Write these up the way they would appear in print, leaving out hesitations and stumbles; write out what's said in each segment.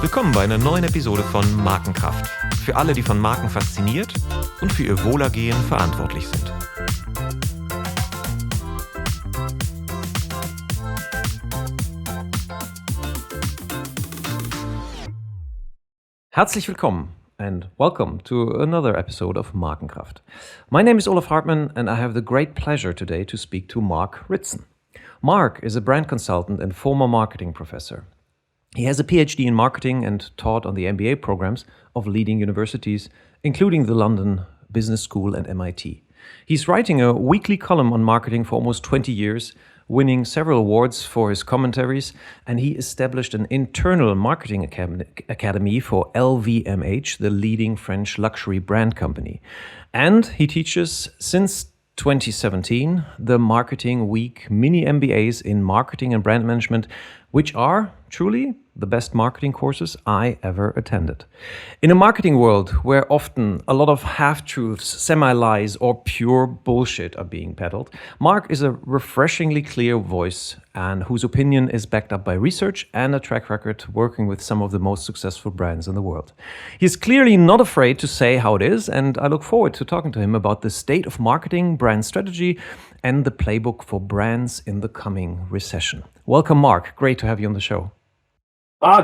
Willkommen bei einer neuen Episode von Markenkraft. Für alle, die von Marken fasziniert und für ihr Wohlergehen verantwortlich sind. Herzlich willkommen and welcome to another episode of Markenkraft. My name is Olaf Hartmann and I have the great pleasure today to speak to Mark Ritson. Mark is a brand consultant and former marketing professor. He has a PhD in marketing and taught on the MBA programs of leading universities, including the London Business School and MIT. He's writing a weekly column on marketing for almost 20 years, winning several awards for his commentaries, and he established an internal marketing academy for LVMH, the leading French luxury brand company. And he teaches since 2017 the Marketing Week mini MBAs in marketing and brand management, which are truly the best marketing courses I ever attended. In a marketing world where often a lot of half-truths, semi-lies, or pure bullshit are being peddled, Mark is a refreshingly clear voice and whose opinion is backed up by research and a track record working with some of the most successful brands in the world. He's clearly not afraid to say how it is, and I look forward to talking to him about the state of marketing, brand strategy, and the playbook for brands in the coming recession. Welcome, Mark. Great to have you on the show.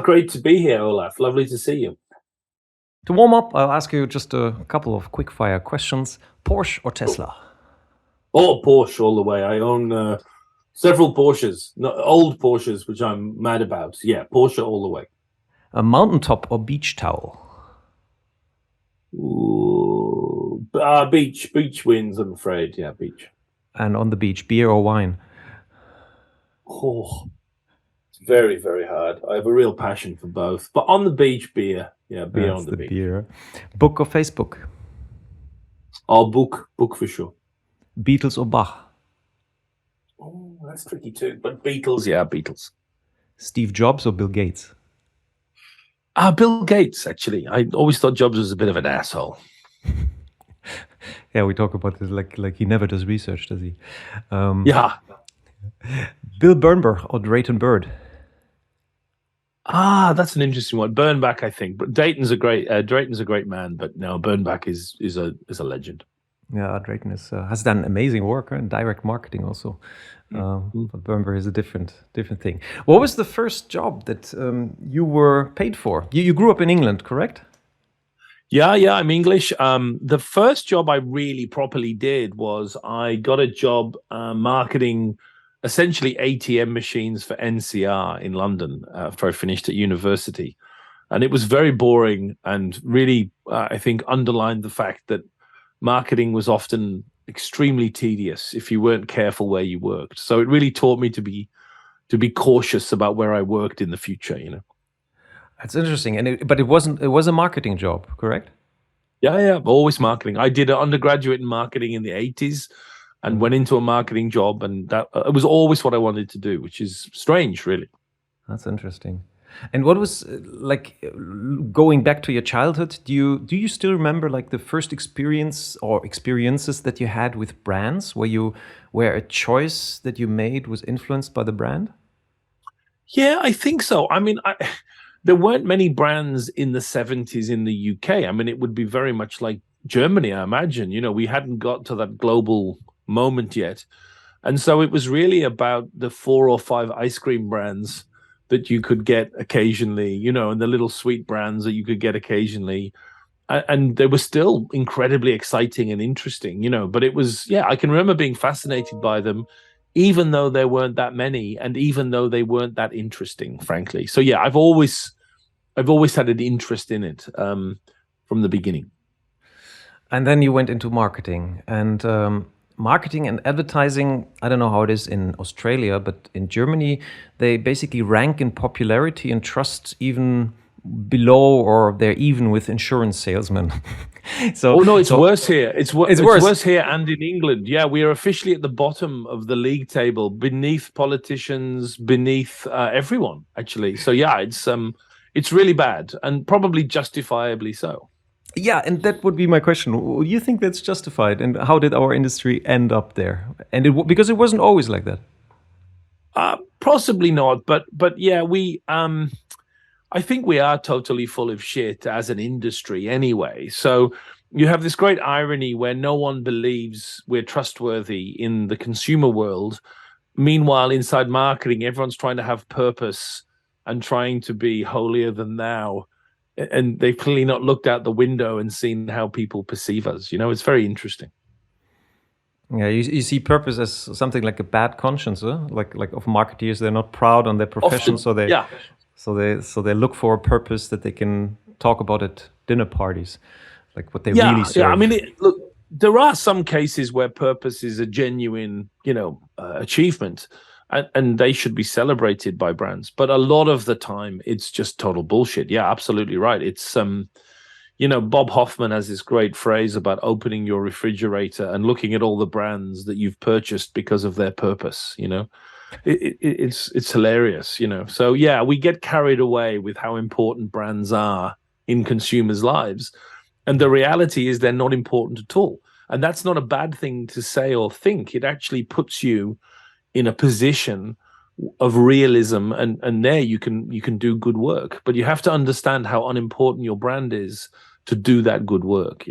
Great to be here, Olaf. Lovely to see you. To warm up, I'll ask you just a couple of quick-fire questions. Porsche or Tesla? Oh, Porsche all the way. I own several Porsches, old Porsches, which I'm mad about. Yeah, Porsche all the way. A mountaintop or beach towel? Ooh, beach. Beach wins, I'm afraid. Yeah, beach. And on the beach, beer or wine? Oh, it's very, very hard. I have a real passion for both. But on the beach, beer. Yeah, beer. That's on the beach. Beer. Book or Facebook? Oh, book for sure. Beatles or Bach? Oh, that's tricky too. But Beatles, yeah, Beatles. Steve Jobs or Bill Gates? Bill Gates, actually. I always thought Jobs was a bit of an asshole. Yeah, we talk about this like he never does research, does he? Yeah. Bill Bernbach or Drayton Bird? That's an interesting one. Bernbach, I think, but Drayton's a great man. But no, Bernbach is a legend. Yeah, Drayton has done amazing work in direct marketing also. But Bernbach is a different thing. What was the first job that you were paid for? You grew up in England, correct? Yeah, I'm English. The first job I really properly did was I got a job marketing essentially ATM machines for NCR in London after I finished at university. And it was very boring and really, I think, underlined the fact that marketing was often extremely tedious if you weren't careful where you worked. So it really taught me to be cautious about where I worked in the future, you know. That's interesting. But it was a marketing job, correct? Yeah, always marketing. I did an undergraduate in marketing in the 80s and went into a marketing job, and that it was always what I wanted to do, which is strange, really. That's interesting. And what was like going back to your childhood? Do you still remember like the first experience or experiences that you had with brands, where a choice that you made was influenced by the brand? Yeah, I think so. I mean, there weren't many brands in the 70s in the UK. I mean, it would be very much like Germany, I imagine. You know, we hadn't got to that global moment yet. And so it was really about the 4 or 5 ice cream brands that you could get occasionally, you know, and the little sweet brands that you could get occasionally. And they were still incredibly exciting and interesting, you know, but it was, yeah, I can remember being fascinated by them, even though there weren't that many, and even though they weren't that interesting, frankly. So yeah, I've always had an interest in it from the beginning. And then you went into marketing, and marketing and advertising, I don't know how it is in Australia, but in Germany, they basically rank in popularity and trust even below, or they're even with insurance salesmen. It's worse here. It's worse here and in England. Yeah, we are officially at the bottom of the league table, beneath politicians, beneath everyone, actually. So yeah, it's really bad, and probably justifiably so. Yeah, and that would be my question. Do you think that's justified? And how did our industry end up there? And because it wasn't always like that. Possibly not, but yeah, I think we are totally full of shit as an industry anyway. So you have this great irony where no one believes we're trustworthy in the consumer world. Meanwhile, inside marketing, everyone's trying to have purpose and trying to be holier than thou. And they've clearly not looked out the window and seen how people perceive us. It's very interesting. Yeah, you see purpose as something like a bad conscience, huh? Like of marketeers, they're not proud on their profession, Often, so they look for a purpose that they can talk about at dinner parties, like what they really serve. Yeah. I mean, look, there are some cases where purpose is a genuine, achievement, and they should be celebrated by brands. But a lot of the time, it's just total bullshit. Yeah, absolutely right. It's Bob Hoffman has this great phrase about opening your refrigerator and looking at all the brands that you've purchased because of their purpose. It's hilarious. So yeah, we get carried away with how important brands are in consumers' lives, and the reality is they're not important at all. And that's not a bad thing to say or think. It actually puts you in a position of realism, and there you can do good work. But you have to understand how unimportant your brand is to do that good work.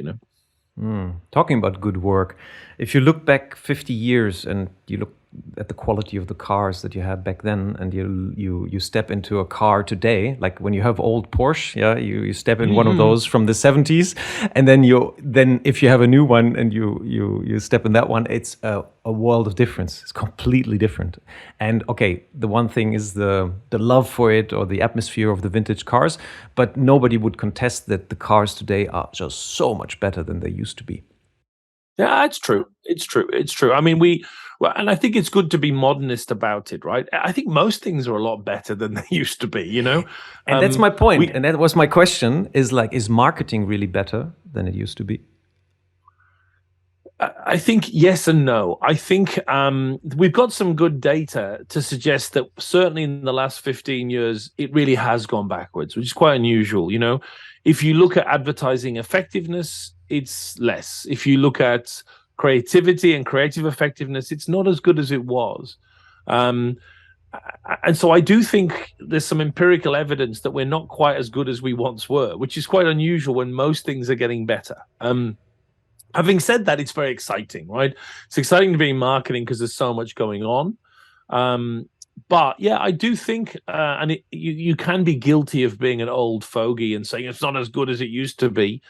Talking about good work, if you look back 50 years and you look at the quality of the cars that you had back then, and you step into a car today, like when you have old Porsche, you step in one of those from the 70s, and then if you have a new one and you step in that one, it's a world of difference. It's completely different. And okay, the one thing is the love for it or the atmosphere of the vintage cars, but nobody would contest that the cars today are just so much better than they used to be. Yeah, it's true. I mean, and I think it's good to be modernist about it, right? I think most things are a lot better than they used to be, And that's my point. And that was my question, is marketing really better than it used to be? I think yes and no. I think we've got some good data to suggest that certainly in the last 15 years, it really has gone backwards, which is quite unusual. If you look at advertising effectiveness, it's less. If you look at creativity and creative effectiveness, it's not as good as it was. And so I do think there's some empirical evidence that we're not quite as good as we once were, which is quite unusual when most things are getting better. Having said that, it's very exciting, right? It's exciting to be in marketing because there's so much going on. But yeah, I do think, you can be guilty of being an old fogey and saying it's not as good as it used to be.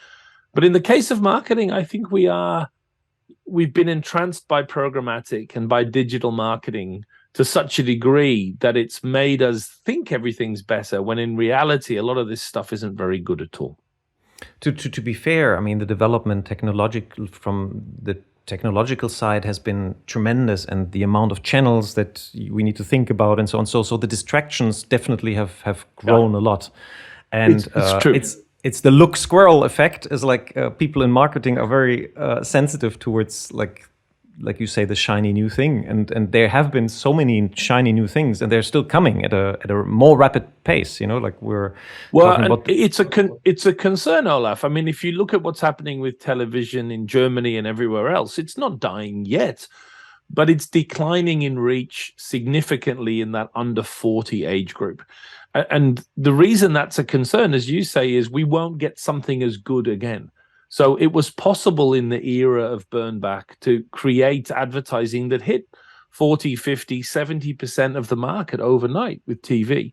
But in the case of marketing, I think we've been entranced by programmatic and by digital marketing to such a degree that it's made us think everything's better, when in reality, a lot of this stuff isn't very good at all. To be fair, I mean, the development from the technological side has been tremendous, and the amount of channels that we need to think about and so on. So the distractions definitely have grown a lot. And it's true. It's the look squirrel effect, is people in marketing are very sensitive towards like you say, the shiny new thing, and there have been so many shiny new things, and they're still coming at a more rapid pace. We're talking about it's a concern, Olaf. I mean, if you look at what's happening with television in Germany and everywhere else, it's not dying yet, but it's declining in reach significantly in that under 40 age group. And the reason that's a concern, as you say, is we won't get something as good again. So it was possible in the era of Burnback to create advertising that hit 40, 50, 70% of the market overnight with TV.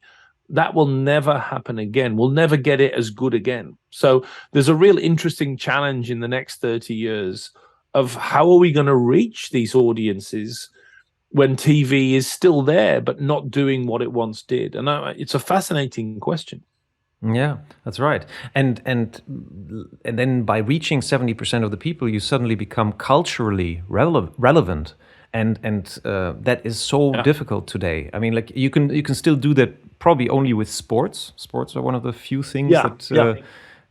That will never happen again. We'll never get it as good again. So there's a real interesting challenge in the next 30 years of how are we going to reach these audiences when TV is still there, but not doing what it once did? And it's a fascinating question. Yeah, that's right. And then by reaching 70% of the people, you suddenly become culturally relevant. And that is so difficult today. I mean, you can still do that probably only with sports. Sports are one of the few things that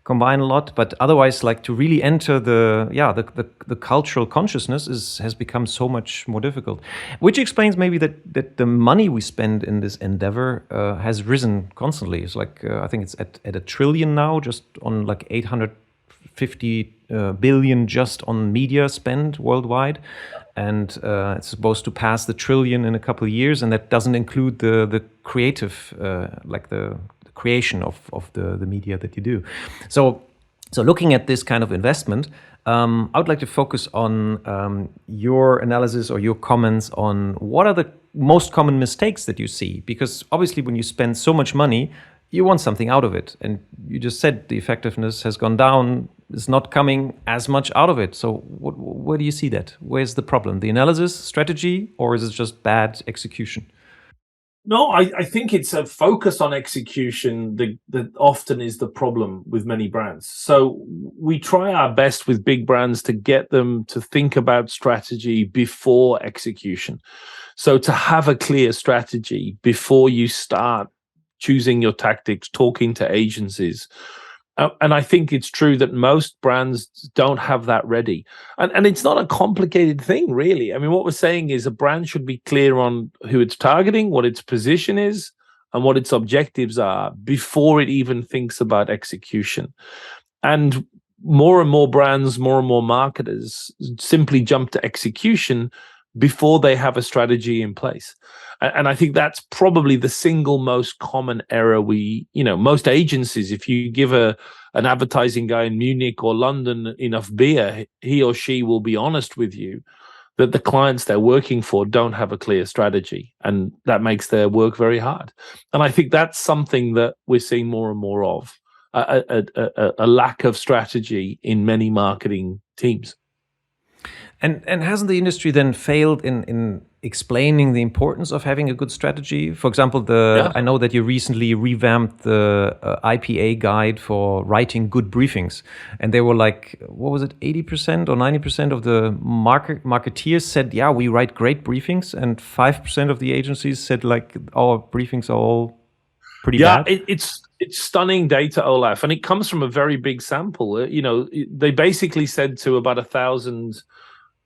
combine a lot. But otherwise, to really enter the cultural consciousness has become so much more difficult. Which explains maybe that the money we spend in this endeavor has risen constantly. It's I think it's at $1 trillion now, just on 850 billion just on media spend worldwide. and it's supposed to pass the trillion in a couple of years, and that doesn't include the creative, like the creation of the media that you do. So looking at this kind of investment, I would like to focus on your analysis or your comments on what are the most common mistakes that you see, because obviously when you spend so much money, you want something out of it, and you just said the effectiveness has gone down, is not coming as much out of it. So where do you see that? Where's the problem? The analysis, strategy, or is it just bad execution? No, I think it's a focus on execution that often is the problem with many brands. So we try our best with big brands to get them to think about strategy before execution. So to have a clear strategy before you start choosing your tactics, talking to agencies. And I think it's true that most brands don't have that ready. And it's not a complicated thing, really. I mean, what we're saying is a brand should be clear on who it's targeting, what its position is, and what its objectives are before it even thinks about execution. And more brands, more and more marketers simply jump to execution before they have a strategy in place. And I think that's probably the single most common error most agencies, if you give an advertising guy in Munich or London enough beer, he or she will be honest with you that the clients they're working for don't have a clear strategy, and that makes their work very hard. And I think that's something that we're seeing more and more of, a lack of strategy in many marketing teams. And hasn't the industry then failed in explaining the importance of having a good strategy? For example, I know that you recently revamped the IPA guide for writing good briefings, and they were like, what was it, 80% or 90% of the marketeers said, yeah, we write great briefings, and 5% of the agencies said, like, our briefings are all pretty bad. Yeah, it's stunning data, Olaf, and it comes from a very big sample. They basically said to about 1,000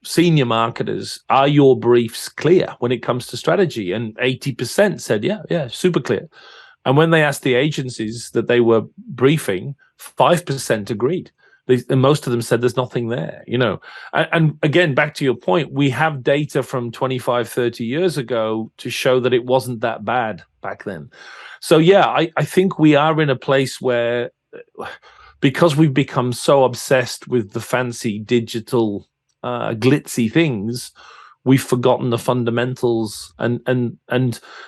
senior marketers, are your briefs clear when it comes to strategy? And 80% said, yeah, super clear. And when they asked the agencies that they were briefing, 5% agreed. And most of them said there's nothing there, And again, back to your point, we have data from 25, 30 years ago to show that it wasn't that bad back then. So yeah, I think we are in a place where, because we've become so obsessed with the fancy digital glitzy things, we've forgotten the fundamentals. And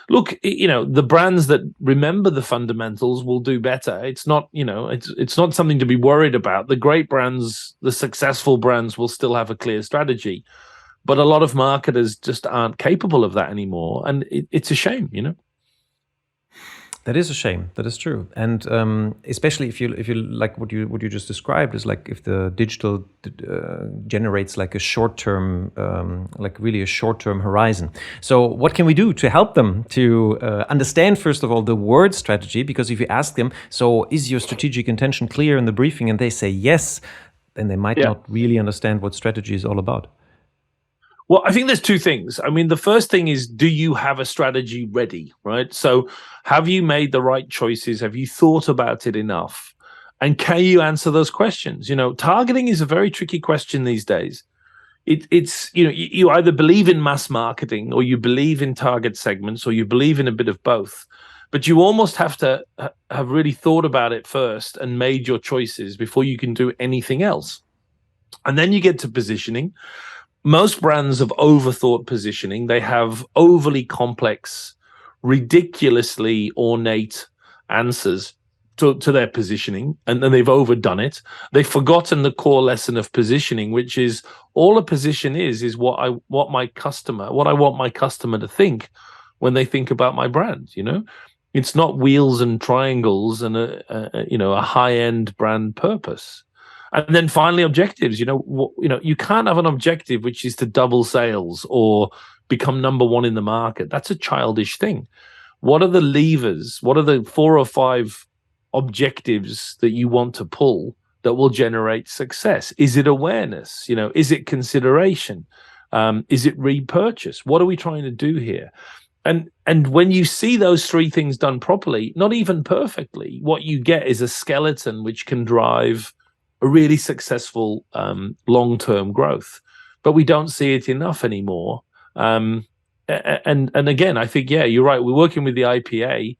look, the brands that remember the fundamentals will do better. It's not, it's not something to be worried about. The great brands, the successful brands, will still have a clear strategy, but a lot of marketers just aren't capable of that anymore, and it's a shame. That is a shame. That is true, and especially if you like what you just described, is like if the digital generates like a short term, like really a short term horizon. So what can we do to help them to understand, first of all, the word strategy? Because if you ask them, so is your strategic intention clear in the briefing, and they say yes, then they might not really understand what strategy is all about. Well, I think there's two things. I mean, the first thing is, do you have a strategy ready, right? So have you made the right choices? Have you thought about it enough? And can you answer those questions? Targeting is a very tricky question these days. It's you either believe in mass marketing, or you believe in target segments, or you believe in a bit of both. But you almost have to have really thought about it first and made your choices before you can do anything else. And then you get to positioning. Most brands have overthought positioning. They have overly complex, ridiculously ornate answers to their positioning, and then they've overdone it. They've forgotten the core lesson of positioning, which is all a position is what I want my customer to think when they think about my brand. It's not wheels and triangles and a high-end brand purpose. And then finally, objectives. You can't have an objective which is to double sales or become number one in the market. That's a childish thing. What are the levers? What are the 4 or 5 objectives that you want to pull that will generate success? Is it awareness? Is it consideration? Is it repurchase? What are we trying to do here? And when you see those 3 things done properly, not even perfectly, what you get is a skeleton which can drive a really successful long-term growth. but we don't see it enough anymore. And again, I think, yeah, you're right. We're working with the IPA.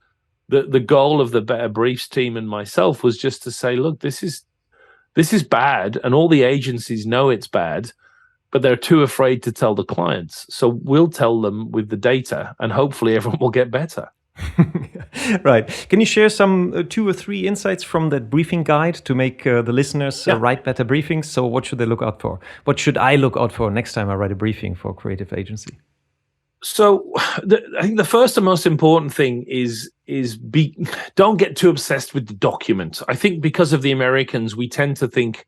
The goal of the Better Briefs team and myself was just to say, look, this is bad, and all the agencies know it's bad, but they're too afraid to tell the clients. So we'll tell them with the data, and hopefully everyone will get better. Right. Can you share some 2 or 3 insights from that briefing guide to make the listeners write better briefings? So what should they look out for? What should I look out for next time I write a briefing for a creative agency? So I think the first and most important thing is don't get too obsessed with the document. I think because of the Americans, we tend to think,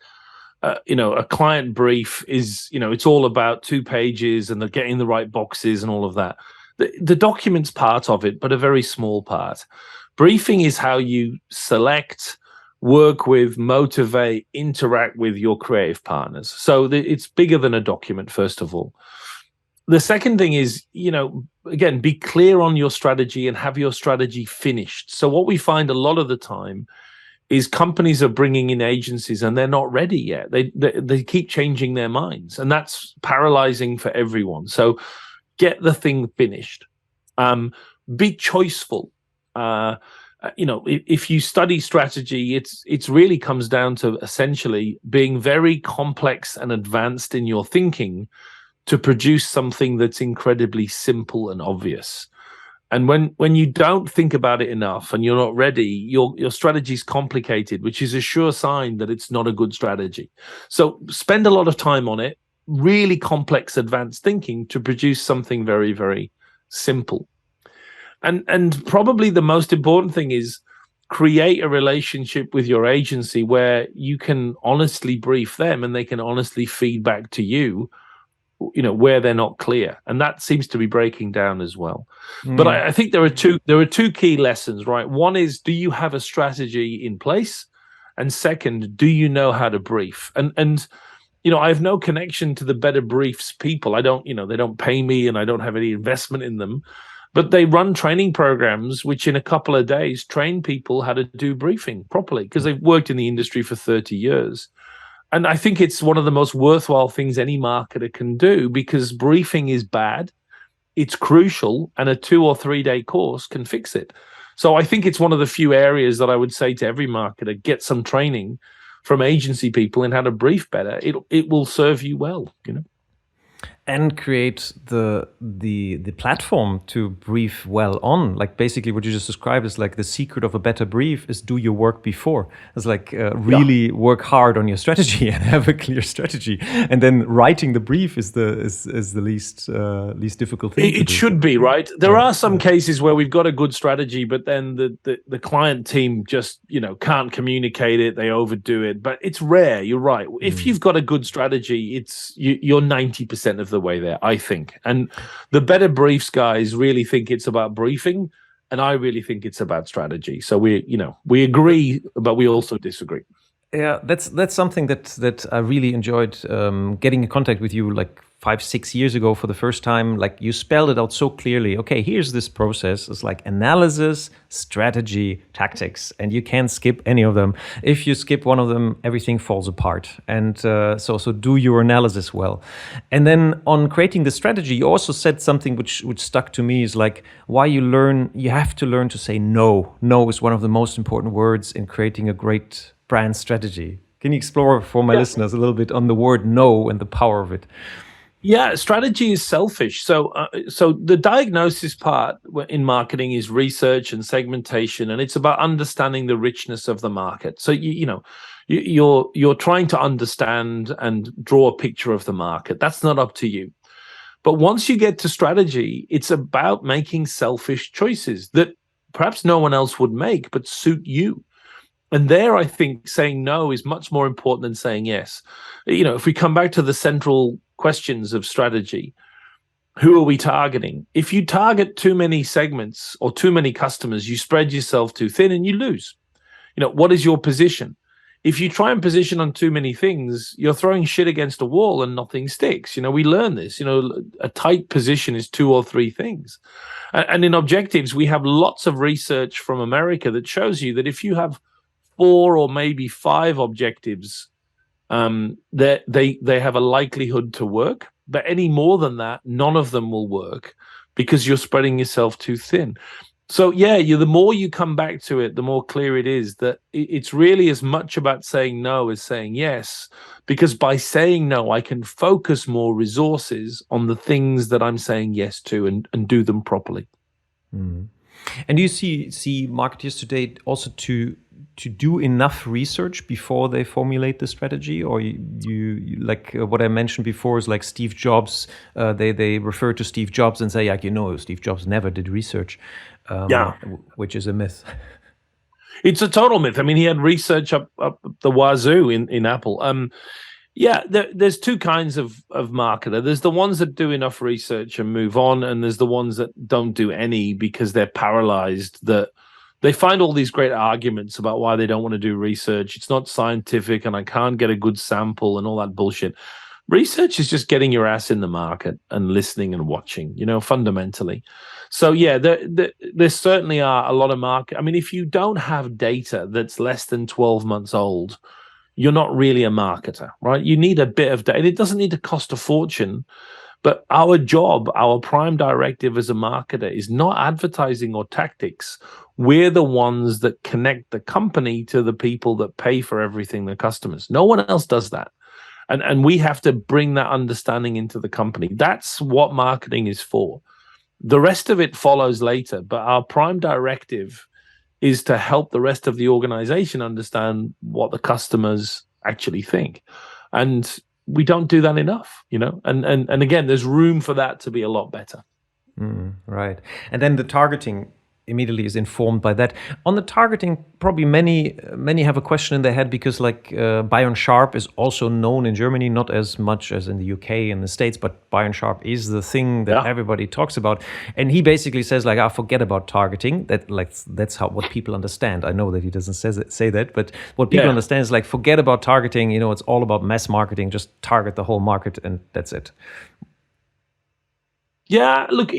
a client brief is, it's all about 2 pages and they're getting the right boxes and all of that. The document's part of it, but a very small part. Briefing is how you select, work with, motivate, interact with your creative partners. So it's bigger than a document, first of all. The second thing is, again, be clear on your strategy and have your strategy finished. So what we find a lot of the time is companies are bringing in agencies and they're not ready yet. They keep changing their minds, and that's paralyzing for everyone. So get the thing finished. Be choiceful. If you study strategy, it's really comes down to essentially being very complex and advanced in your thinking to produce something that's incredibly simple and obvious. And when you don't think about it enough and you're not ready, your strategy is complicated, which is a sure sign that it's not a good strategy. So spend a lot of time on it, really complex, advanced thinking to produce something very, very simple. And probably the most important thing is create a relationship with your agency where you can honestly brief them and they can honestly feed back to you, where they're not clear. And that seems to be breaking down as well. But I think there are two key lessons, right? One is, do you have a strategy in place? And second, do you know how to brief? And I have no connection to the Better Briefs people. I don't, they don't pay me and I don't have any investment in them. But they run training programs which in a couple of days train people how to do briefing properly because they've worked in the industry for 30 years. And I think it's one of the most worthwhile things any marketer can do, because briefing is bad, it's crucial, and a 2 or 3 day course can fix it. So I think it's one of the few areas that I would say to every marketer, get some training from agency people in how to brief better. It will serve you well, And create the platform to brief well on. Like basically what you just described is like the secret of a better brief is do your work before. It's like really work hard on your strategy and have a clear strategy. And then writing the brief is the least difficult thing. It should be, right? There are some cases where we've got a good strategy, but then the client team just, can't communicate it. They overdo it, but it's rare. You're right. If you've got a good strategy, you're 90% of the way there, I think. And the Better Briefs guys really think it's about briefing, and I really think it's about strategy. So we agree, but we also disagree. Yeah, that's something that I really enjoyed getting in contact with you like 5-6 years ago for the first time. Like you spelled it out so clearly. Okay, here's this process. It's like analysis, strategy, tactics, and you can't skip any of them. If you skip one of them, everything falls apart. And so do your analysis well. And then on creating the strategy, you also said something which stuck to me is like why you have to learn to say no. No is one of the most important words in creating a great brand strategy. Can you explore for my listeners a little bit on the word no and the power of it? Yeah, strategy is selfish. So the diagnosis part in marketing is research and segmentation, and it's about understanding the richness of the market. So you're trying to understand and draw a picture of the market. That's not up to you. But once you get to strategy, it's about making selfish choices that perhaps no one else would make, but suit you. And there, I think saying no is much more important than saying yes. If we come back to the central questions of strategy, who are we targeting? If you target too many segments or too many customers, you spread yourself too thin and you lose. What is your position? If you try and position on too many things, you're throwing shit against a wall and nothing sticks. We learn this. A tight position is 2 or 3 things. And in objectives, we have lots of research from America that shows you that if you have 4 or maybe 5 objectives they have a likelihood to work, but any more than that, none of them will work because you're spreading yourself too thin. So yeah, the more you come back to it, the more clear it is that it's really as much about saying no as saying yes, because by saying no, I can focus more resources on the things that I'm saying yes to and do them properly. Mm. And do you see marketers today also to do enough research before they formulate the strategy, or you like what I mentioned before is like Steve Jobs, they refer to Steve Jobs and say, like, Steve Jobs never did research, which is a myth. It's a total myth. I mean, he had research up the wazoo in Apple. There's two kinds of marketer. There's the ones that do enough research and move on, and there's the ones that don't do any because they're paralyzed, that they find all these great arguments about why they don't want to do research. It's not scientific, and I can't get a good sample and all that bullshit. Research is just getting your ass in the market and listening and watching, fundamentally. So yeah, there certainly are a lot of market. I mean, if you don't have data that's less than 12 months old, you're not really a marketer, right? You need a bit of data. It doesn't need to cost a fortune, but our job, our prime directive as a marketer is not advertising or tactics. We're the ones that connect the company to the people that pay for everything, the customers. No one else does that. And we have to bring that understanding into the company. That's what marketing is for. The rest of it follows later, but our prime directive is to help the rest of the organization understand what the customers actually think. And we don't do that enough, and again, there's room for that to be a lot better. Right. And then the targeting immediately is informed by that. On the targeting, probably many have a question in their head because Byron Sharp is also known in Germany, not as much as in the UK and the States, but Byron Sharp is the thing that everybody talks about. And he basically says forget about targeting. That's what people understand. I know that he doesn't say that, but what people understand is forget about targeting. It's all about mass marketing. Just target the whole market and that's it. Yeah, look,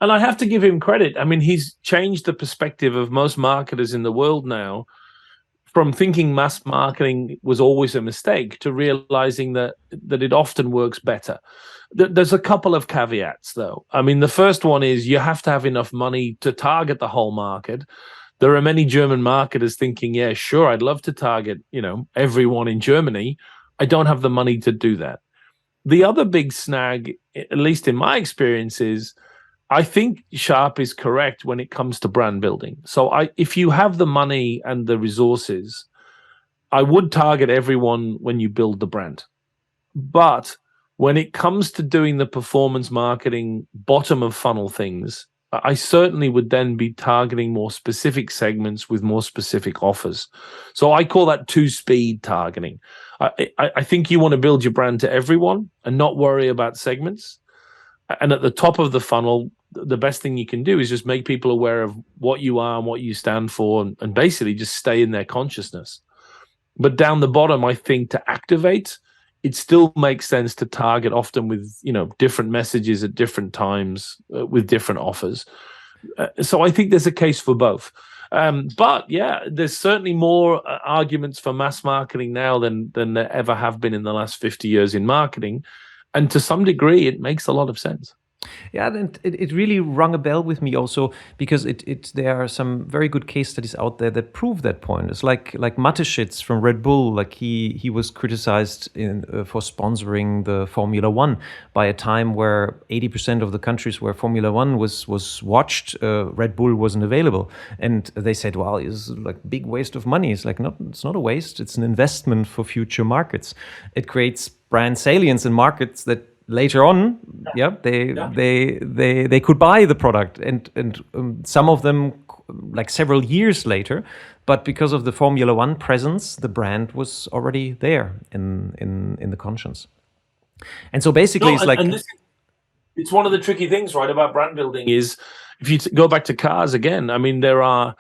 and I have to give him credit. I mean, he's changed the perspective of most marketers in the world now from thinking mass marketing was always a mistake to realizing that it often works better. There's a couple of caveats, though. I mean, the first one is you have to have enough money to target the whole market. There are many German marketers thinking, yeah, sure, I'd love to target, everyone in Germany. I don't have the money to do that. The other big snag, at least in my experience, is I think Sharp is correct when it comes to brand building. So if you have the money and the resources, I would target everyone when you build the brand. But when it comes to doing the performance marketing, bottom of funnel things, I certainly would then be targeting more specific segments with more specific offers. So I call that two-speed targeting. I think you want to build your brand to everyone and not worry about segments. And at the top of the funnel, the best thing you can do is just make people aware of what you are and what you stand for, and basically just stay in their consciousness. But down the bottom, I think to activate, it still makes sense to target often with, different messages at different times with different offers. So I think there's a case for both. But yeah, there's certainly more arguments for mass marketing now than there ever have been in the last 50 years in marketing. And to some degree, it makes a lot of sense. Yeah, and it really rung a bell with me also because there are some very good case studies out there that prove that point. It's like Mateschitz from Red Bull, he was criticized for sponsoring the Formula One by a time where 80% of the countries where Formula One was watched, Red Bull wasn't available, and they said, "Well, it's like big waste of money." It's it's not a waste; it's an investment for future markets. It creates brand salience in markets that later on, they could buy the product, and some of them several years later. But because of the Formula One presence, the brand was already there in the conscience. And so basically, it's one of the tricky things, right, about brand building is if you go back to cars again. I mean, there are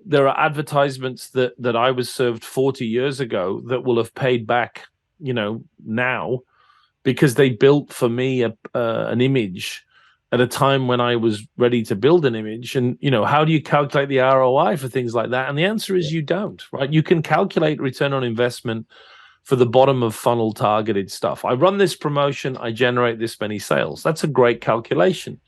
advertisements that I was served 40 years ago that will have paid back, now, because they built for me an image at a time when I was ready to build an image. And, how do you calculate the ROI for things like that? And the answer is you don't, right? You can calculate return on investment for the bottom of funnel targeted stuff. I run this promotion, I generate this many sales. That's a great calculation.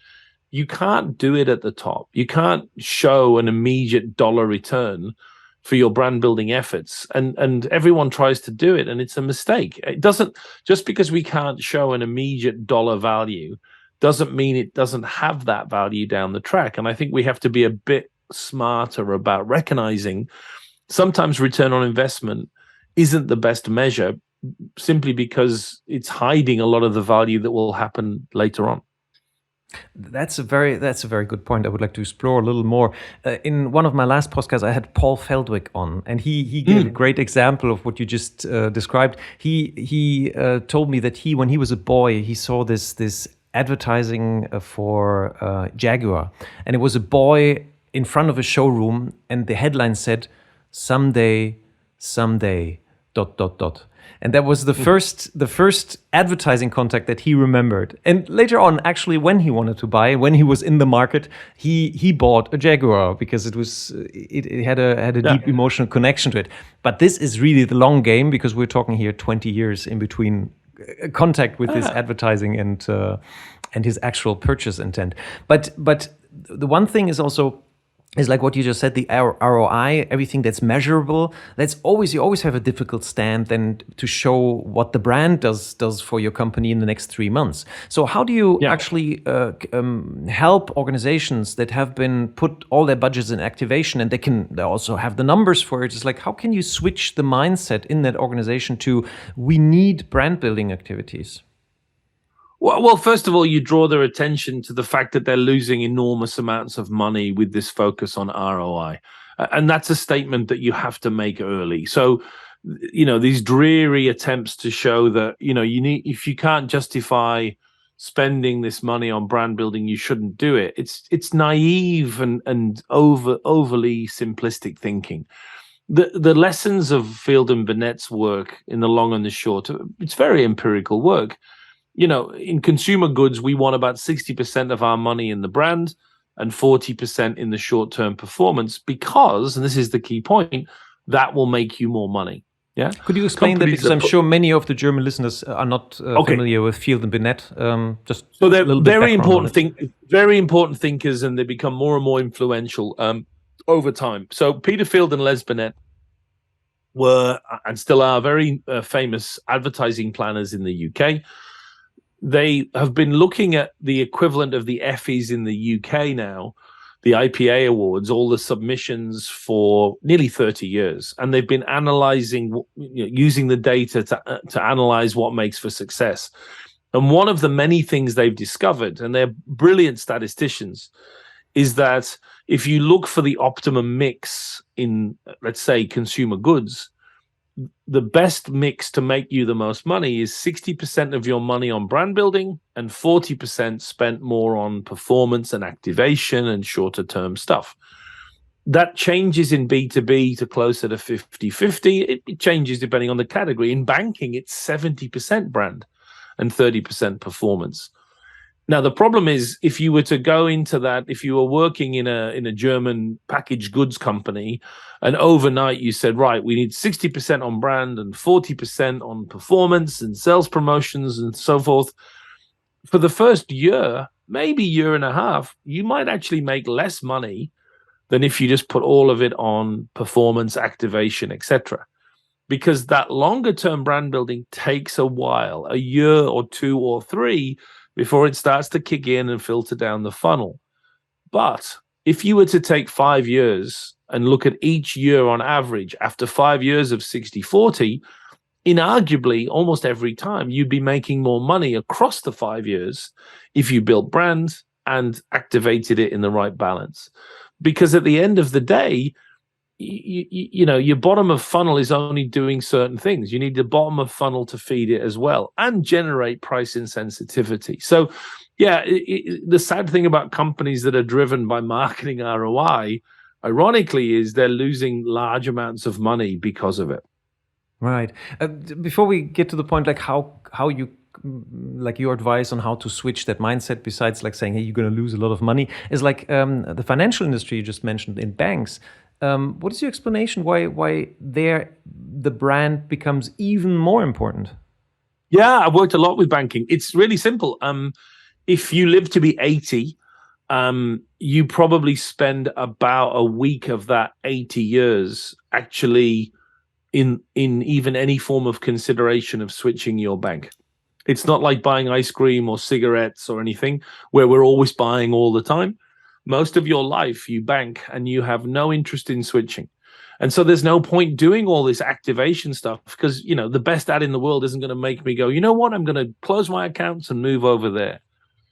You can't do it at the top. You can't show an immediate dollar return for your brand building efforts. And everyone tries to do it, and it's a mistake. It doesn't, just because we can't show an immediate dollar value doesn't mean it doesn't have that value down the track. And I think we have to be a bit smarter about recognizing sometimes return on investment isn't the best measure, simply because it's hiding a lot of the value that will happen later on. That's a very good point. I would like to explore a little more. In one of my last podcasts, I had Paul Feldwick on, and he gave a great example of what you just described. He told me that when he was a boy, he saw this advertising for Jaguar, and it was a boy in front of a showroom, and the headline said, "Someday, someday, ... And that was the first advertising contact that he remembered. And later on, actually, when he wanted to buy, when he was in the market, he bought a Jaguar because it had a deep emotional connection to it. But this is really the long game, because we're talking here 20 years in between contact with his advertising and his actual purchase intent. But the one thing is also, is like what you just said, the ROI, everything that's measurable. You always have a difficult stand then to show what the brand does for your company in the next 3 months. So how do you actually help organizations that have been put all their budgets in activation, and they also have the numbers for it? It's like, how can you switch the mindset in that organization to, we need brand building activities? Well, first of all, you draw their attention to the fact that they're losing enormous amounts of money with this focus on ROI. And that's a statement that you have to make early. So, these dreary attempts to show that, if you can't justify spending this money on brand building, you shouldn't do it. It's naive and overly simplistic thinking. The lessons of Field and Burnett's work in the long and the short, it's very empirical work. In consumer goods, we want about 60% of our money in the brand and 40% in the short-term performance, because, and this is the key point, that will make you more money. Yeah. Could you explain that? Because I'm sure many of the German listeners are not familiar with Field and Burnett. So they're very important thinkers, and they become more and more influential over time. So Peter Field and Les Burnett were, and still are, very famous advertising planners in the UK. They have been looking at the equivalent of the Effies in the UK now, the IPA awards, all the submissions for nearly 30 years. And they've been analyzing, using the data to analyze what makes for success. And one of the many things they've discovered, and they're brilliant statisticians, is that if you look for the optimum mix in, let's say, consumer goods, the best mix to make you the most money is 60% of your money on brand building and 40% spent more on performance and activation and shorter term stuff. That changes in B2B to closer to 50-50. It changes depending on the category. In banking, it's 70% brand and 30% performance. Now, the problem is, if you were to go into that, if you were working in a German packaged goods company, and overnight you said, right, we need 60% on brand and 40% on performance and sales promotions and so forth, for the first year, maybe year and a half, you might actually make less money than if you just put all of it on performance, activation, etc. Because that longer term brand building takes a while, a year or 2 or 3, before it starts to kick in and filter down the funnel. But if you were to take 5 years and look at each year on average, after 5 years of 60-40, inarguably, almost every time, you'd be making more money across the 5 years if you built brand and activated it in the right balance. Because at the end of the day, your bottom of funnel is only doing certain things. You need the bottom of funnel to feed it as well and generate price insensitivity. So, the sad thing about companies that are driven by marketing ROI, ironically, is they're losing large amounts of money because of it. Right. Before we get to the point, like how you, like your advice on how to switch that mindset, besides like saying, hey, you're going to lose a lot of money, is like the financial industry you just mentioned in banks. What is your explanation why the brand becomes even more important? Yeah, I've worked a lot with banking. It's really simple. If you live to be 80, you probably spend about a week of that 80 years actually in even any form of consideration of switching your bank. It's not like buying ice cream or cigarettes or anything where we're always buying all the time. Most of your life you bank and you have no interest in switching. And so there's no point doing all this activation stuff because, the best ad in the world isn't going to make me go, you know what, I'm going to close my accounts and move over there.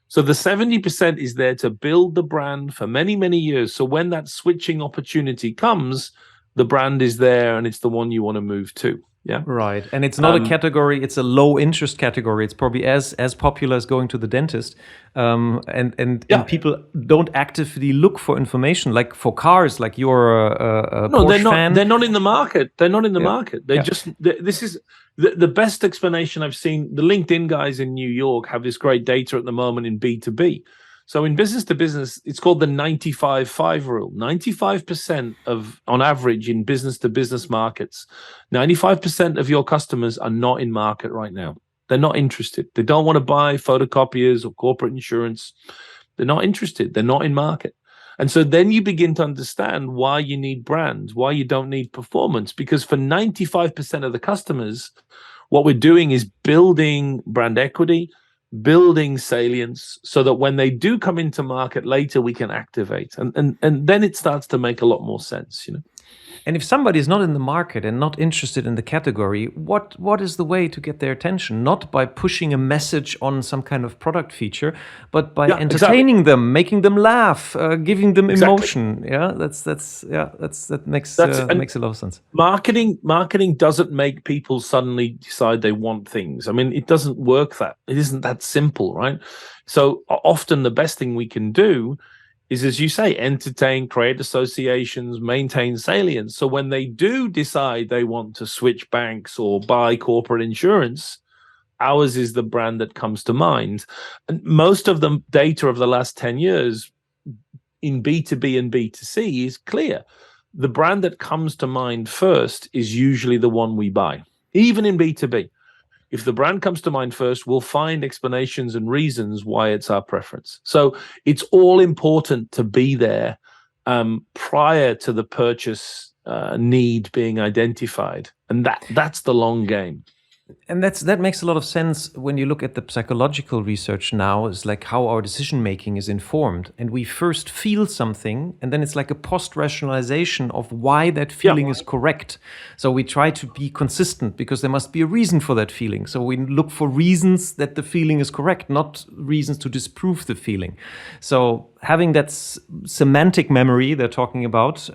So the 70% is there to build the brand for many, many years. So when that switching opportunity comes, the brand is there and it's the one you want to move to. Yeah. Right. And it's not a category, it's a low interest category. It's probably as popular as going to the dentist. And people don't actively look for information like for cars, like you're a Porsche fan. They're not in the market. They're not in the market. This is the best explanation I've seen. The LinkedIn guys in New York have this great data at the moment in B2B. So in business to business, it's called the 95-5 rule. 95% on average in business to business markets, 95% of your customers are not in market right now. They're not interested. They don't want to buy photocopiers or corporate insurance. They're not interested. They're not in market. And so then you begin to understand why you need brands, why you don't need performance, because for 95% of the customers, what we're doing is building brand equity, building salience so that when they do come into market later, we can activate. And then it starts to make a lot more sense, And if somebody is not in the market and not interested in the category, what is the way to get their attention? Not by pushing a message on some kind of product feature, but by entertaining them, making them laugh, giving them emotion. Yeah, that makes a lot of sense. Marketing doesn't make people suddenly decide they want things. I mean, it doesn't work it isn't that simple, right? So often the best thing we can do is, as you say, entertain, create associations, maintain salience. So when they do decide they want to switch banks or buy corporate insurance, ours is the brand that comes to mind. And most of the data of the last 10 years in B2B and B2C is clear. The brand that comes to mind first is usually the one we buy, even in B2B. If the brand comes to mind first, we'll find explanations and reasons why it's our preference. So it's all important to be there prior to the purchase need being identified. And that's the long game. And that makes a lot of sense when you look at the psychological research now. Is like how our decision making is informed, and we first feel something, and then it's like a post-rationalization of why that feeling is correct. So we try to be consistent because there must be a reason for that feeling. So we look for reasons that the feeling is correct, not reasons to disprove the feeling. So having that semantic memory they're talking about,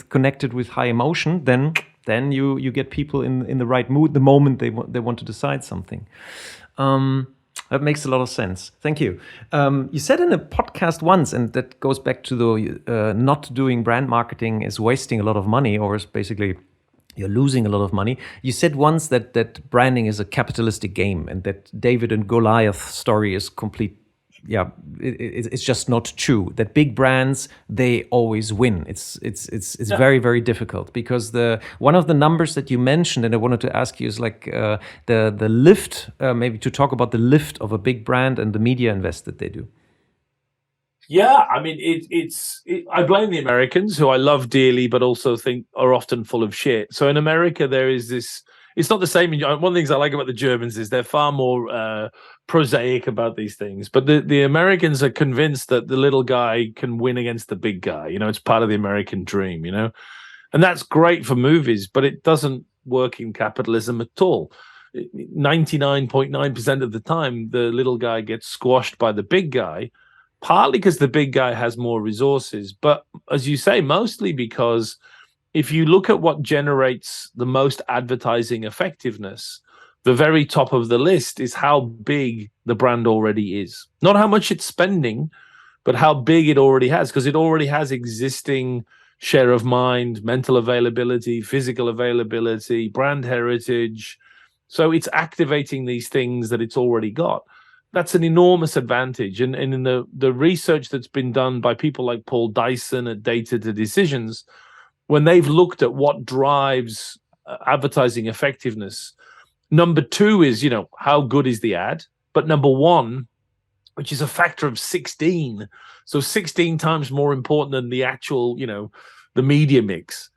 connected with high emotion, then you get people in the right mood the moment they want to decide something. That makes a lot of sense. Thank you. You said in a podcast once, and that goes back to the not doing brand marketing is wasting a lot of money, or is basically you're losing a lot of money. You said once that branding is a capitalistic game, and that David and Goliath story is complete. Yeah, it's just not true. That big brands, they always win. It's very, very difficult because one of the numbers that you mentioned, and I wanted to ask you, is like the lift, maybe to talk about the lift of a big brand and the media invest that they do. Yeah, I mean, I blame the Americans, who I love dearly, but also think are often full of shit. So in America, there is this. It's not the same. One of the things I like about the Germans is they're far more prosaic about these things. But the Americans are convinced that the little guy can win against the big guy. It's part of the American dream, And that's great for movies, but it doesn't work in capitalism at all. 99.9% of the time, the little guy gets squashed by the big guy, partly because the big guy has more resources. But as you say, mostly because if you look at what generates the most advertising effectiveness, the very top of the list is how big the brand already is. Not how much it's spending, but how big it already has, because it already has existing share of mind, mental availability, physical availability, brand heritage. So it's activating these things that it's already got. That's an enormous advantage. And in the research that's been done by people like Paul Dyson at Data to Decisions, when they've looked at what drives advertising effectiveness, number 2 is, how good is the ad? But number 1, which is a factor of 16, so 16 times more important than the actual, the media mix,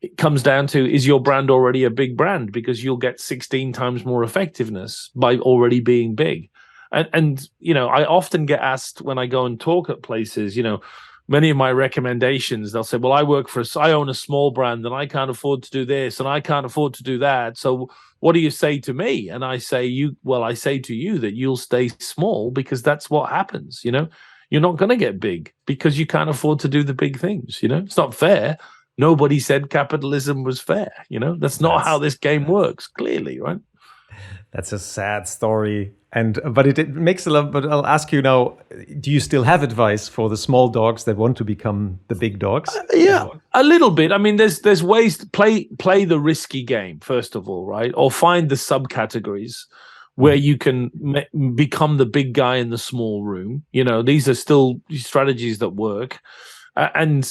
it comes down to, is your brand already a big brand? Because you'll get 16 times more effectiveness by already being big. And I often get asked when I go and talk at places, many of my recommendations, they'll say, well, I own a small brand and I can't afford to do this and I can't afford to do that. So what do you say to me? And I say, I say to you that you'll stay small, because that's what happens. You're not going to get big because you can't afford to do the big things. It's not fair. Nobody said capitalism was fair. That's not how this game works, clearly, right? That's a sad story. But it makes a lot. But I'll ask you now: do you still have advice for the small dogs that want to become the big dogs? Yeah, a little bit. I mean, there's ways to play the risky game, first of all, right? Or find the subcategories where you can become the big guy in the small room. These are still strategies that work, and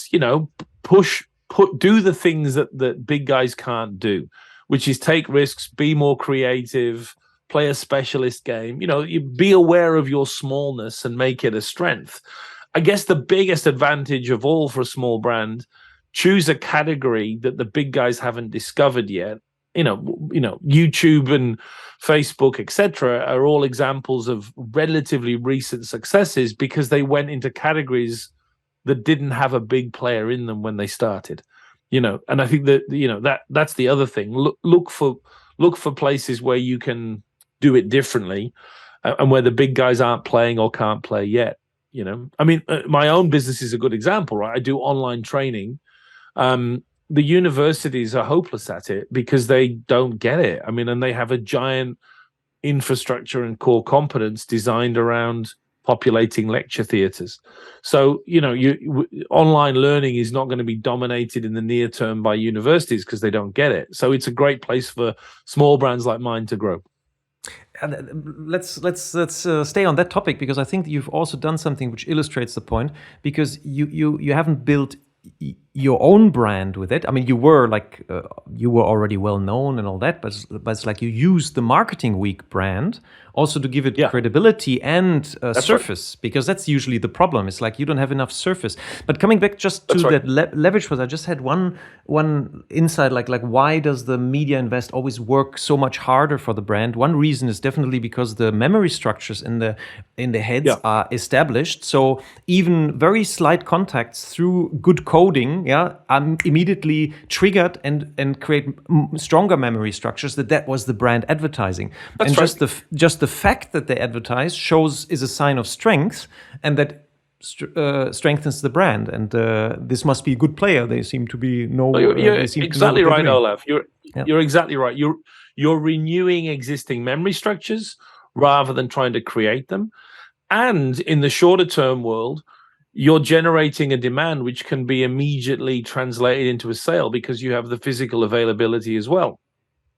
do the things that big guys can't do, which is take risks, be more creative, play a specialist game. You be aware of your smallness and make it a strength. I guess the biggest advantage of all for a small brand, choose a category that the big guys haven't discovered yet. YouTube and Facebook, etc., are all examples of relatively recent successes because they went into categories that didn't have a big player in them when they started. And I think that that's the other thing. Look for places where you can do it differently, and where the big guys aren't playing or can't play yet. I mean, my own business is a good example, right? I do online training. The universities are hopeless at it because they don't get it. I mean, and they have a giant infrastructure and core competence designed around populating lecture theaters. So, online learning is not going to be dominated in the near term by universities because they don't get it. So it's a great place for small brands like mine to grow. And let's stay on that topic, because I think that you've also done something which illustrates the point, because you haven't built your own brand with it. I mean, you were already well known and all that, but it's like you used the Marketing Week brand also to give it credibility and surface, right. Because that's usually the problem. It's like you don't have enough surface. But coming back just to that leverage was, I just had one insight, like why does the media invest always work so much harder for the brand? One reason is definitely because the memory structures in the heads are established. So even very slight contacts through good coding, are immediately triggered and create stronger memory structures that was the brand advertising. That's and right. just the fact that they advertise is a sign of strength, and that strengthens the brand. And this must be a good player. They seem to be You're exactly right, Olaf. You're exactly right. You're renewing existing memory structures rather than trying to create them. And in the shorter term world, you're generating a demand which can be immediately translated into a sale because you have the physical availability as well.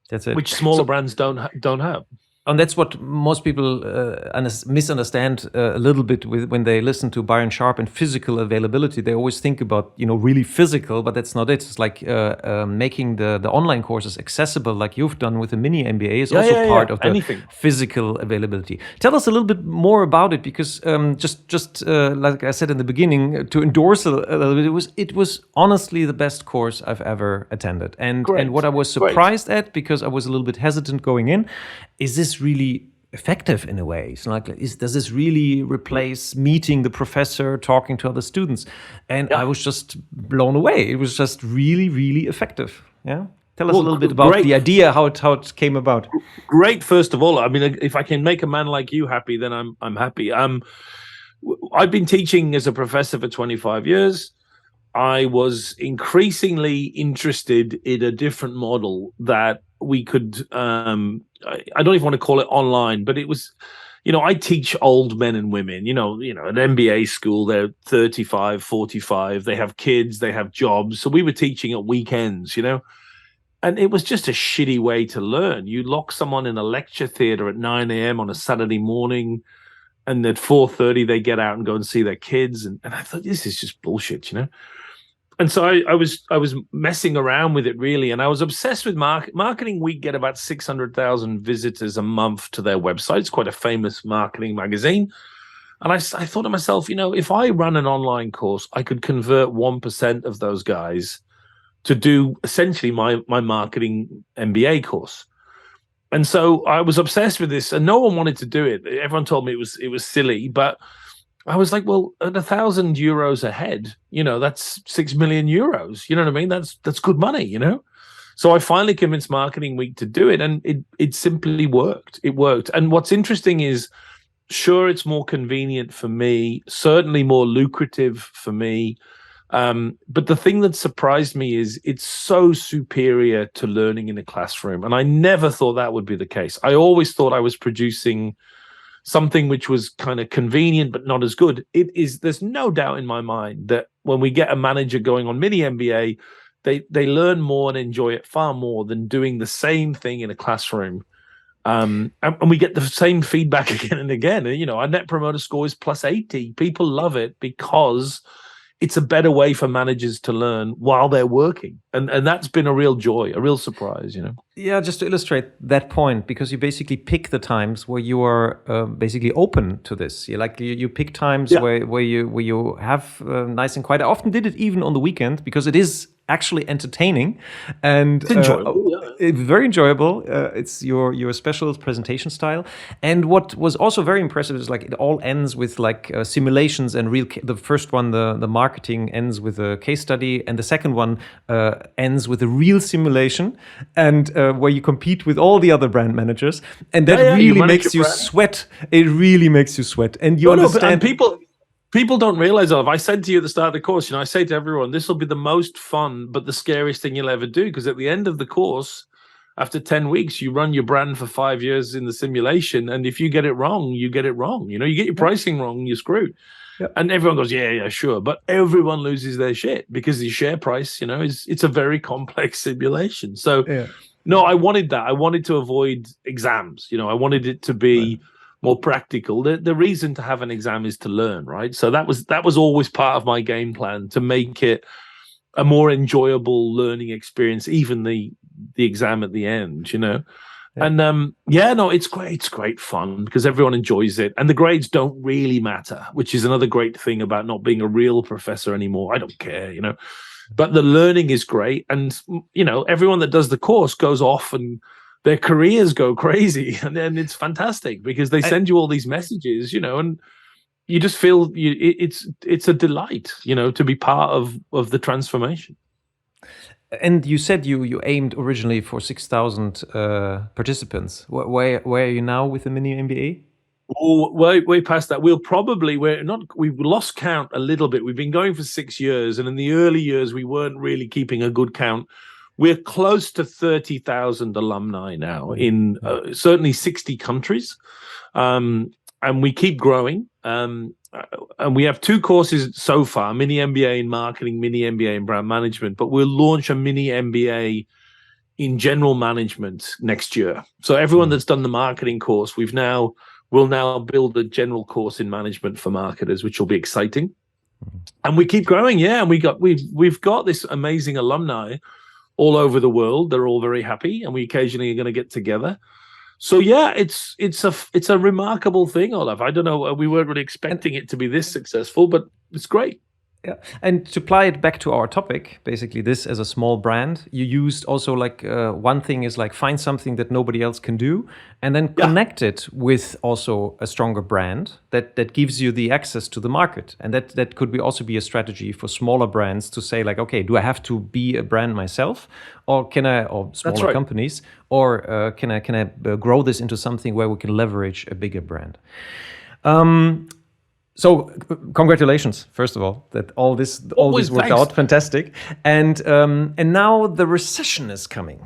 That's it. Which smaller brands don't have. And that's what most people misunderstand a little bit when they listen to Byron Sharp and physical availability. They always think about, really physical, but that's not it. It's like making the online courses accessible, like you've done with the mini MBA, is also part of the physical availability. Tell us a little bit more about it, because just like I said in the beginning, to endorse a little bit, it was honestly the best course I've ever attended. And what I was surprised at, because I was a little bit hesitant going in, is this really effective in a way? It's like, does this really replace meeting the professor, talking to other students? And I was just blown away. It was just really, really effective. Yeah. Tell us a little bit about the idea, how it came about. Great. First of all, I mean, if I can make a man like you happy, then I'm happy. I've been teaching as a professor for 25 years. I was increasingly interested in a different model that we could, I don't even want to call it online, but it was, I teach old men and women, at MBA school, they're 35, 45, they have kids, they have jobs. So we were teaching at weekends, and it was just a shitty way to learn. You lock someone in a lecture theater at 9 a.m. on a Saturday morning, and at 4:30 they get out and go and see their kids. And I thought, this is just bullshit, And so I was messing around with it really, and I was obsessed with Marketing Week. Get about 600,000 visitors a month to their website. It's quite a famous marketing magazine. And I thought to myself, if I run an online course, I could convert 1% of those guys to do essentially my marketing MBA course. And so I was obsessed with this, and no one wanted to do it. Everyone told me it was silly, but I was like, well, at €1,000 a head, that's 6 million euros. You know what I mean? That's good money, So I finally convinced Marketing Week to do it, and it simply worked. It worked. And what's interesting is, sure, it's more convenient for me, certainly more lucrative for me. But the thing that surprised me is it's so superior to learning in a classroom. And I never thought that would be the case. I always thought I was producing something which was kind of convenient but not as good. There's no doubt in my mind that when we get a manager going on mini MBA, they learn more and enjoy it far more than doing the same thing in a classroom. And we get the same feedback again and again. And, our net promoter score is plus 80. People love it because it's a better way for managers to learn while they're working. And that's been a real joy, a real surprise, Yeah, just to illustrate that point, because you basically pick the times where you are basically open to this. You pick times where you have nice and quiet. I often did it even on the weekend because it is actually entertaining and it's enjoyable. Very enjoyable. It's your special presentation style. And what was also very impressive is it all ends with simulations and real. The first one, the marketing, ends with a case study, and the second one ends with a real simulation, and where you compete with all the other brand managers, and that really makes you sweat. It really makes you sweat, and you understand. And people don't realize, if I said to you at the start of the course, I say to everyone, this will be the most fun, but the scariest thing you'll ever do, because at the end of the course, after 10 weeks, you run your brand for 5 years in the simulation. And if you get it wrong, you get it wrong. You get your pricing wrong, you're screwed. Yep. And everyone goes, yeah, sure. But everyone loses their shit because the share price, it's a very complex simulation. So no, I wanted that. I wanted to avoid exams. I wanted it to be more practical. The reason to have an exam is to learn, right? So that was always part of my game plan, to make it a more enjoyable learning experience, even the exam at the end, Yeah. And it's great. It's great fun because everyone enjoys it, and the grades don't really matter, which is another great thing about not being a real professor anymore. I don't care, But the learning is great, and everyone that does the course goes off and their careers go crazy, and then it's fantastic because they send you all these messages, and you just feel it's a delight, to be part of the transformation. And you said you aimed originally for 6,000 participants. Where are you now with the mini MBA? Oh, way past that. We've lost count a little bit. We've been going for 6 years, and in the early years we weren't really keeping a good count. We're close to 30,000 alumni now in certainly 60 countries, and we keep growing. And we have 2 courses so far: mini MBA in marketing, mini MBA in brand management. But we'll launch a mini MBA in general management next year. So everyone that's done the marketing course, we'll now build a general course in management for marketers, which will be exciting. And we keep growing, and we've got this amazing alumni all over the world. They're all very happy, and we occasionally are going to get together. So it's a remarkable thing, Olaf. I don't know, we weren't really expecting it to be this successful, but it's great. Yeah, and to apply it back to our topic, basically this as a small brand, you used also one thing is find something that nobody else can do, and then connect it with also a stronger brand that gives you the access to the market. And that could also be a strategy for smaller brands to say okay, do I have to be a brand myself, or smaller companies, or can I grow this into something where we can leverage a bigger brand? So congratulations, first of all, that all this worked out fantastic, and now the recession is coming.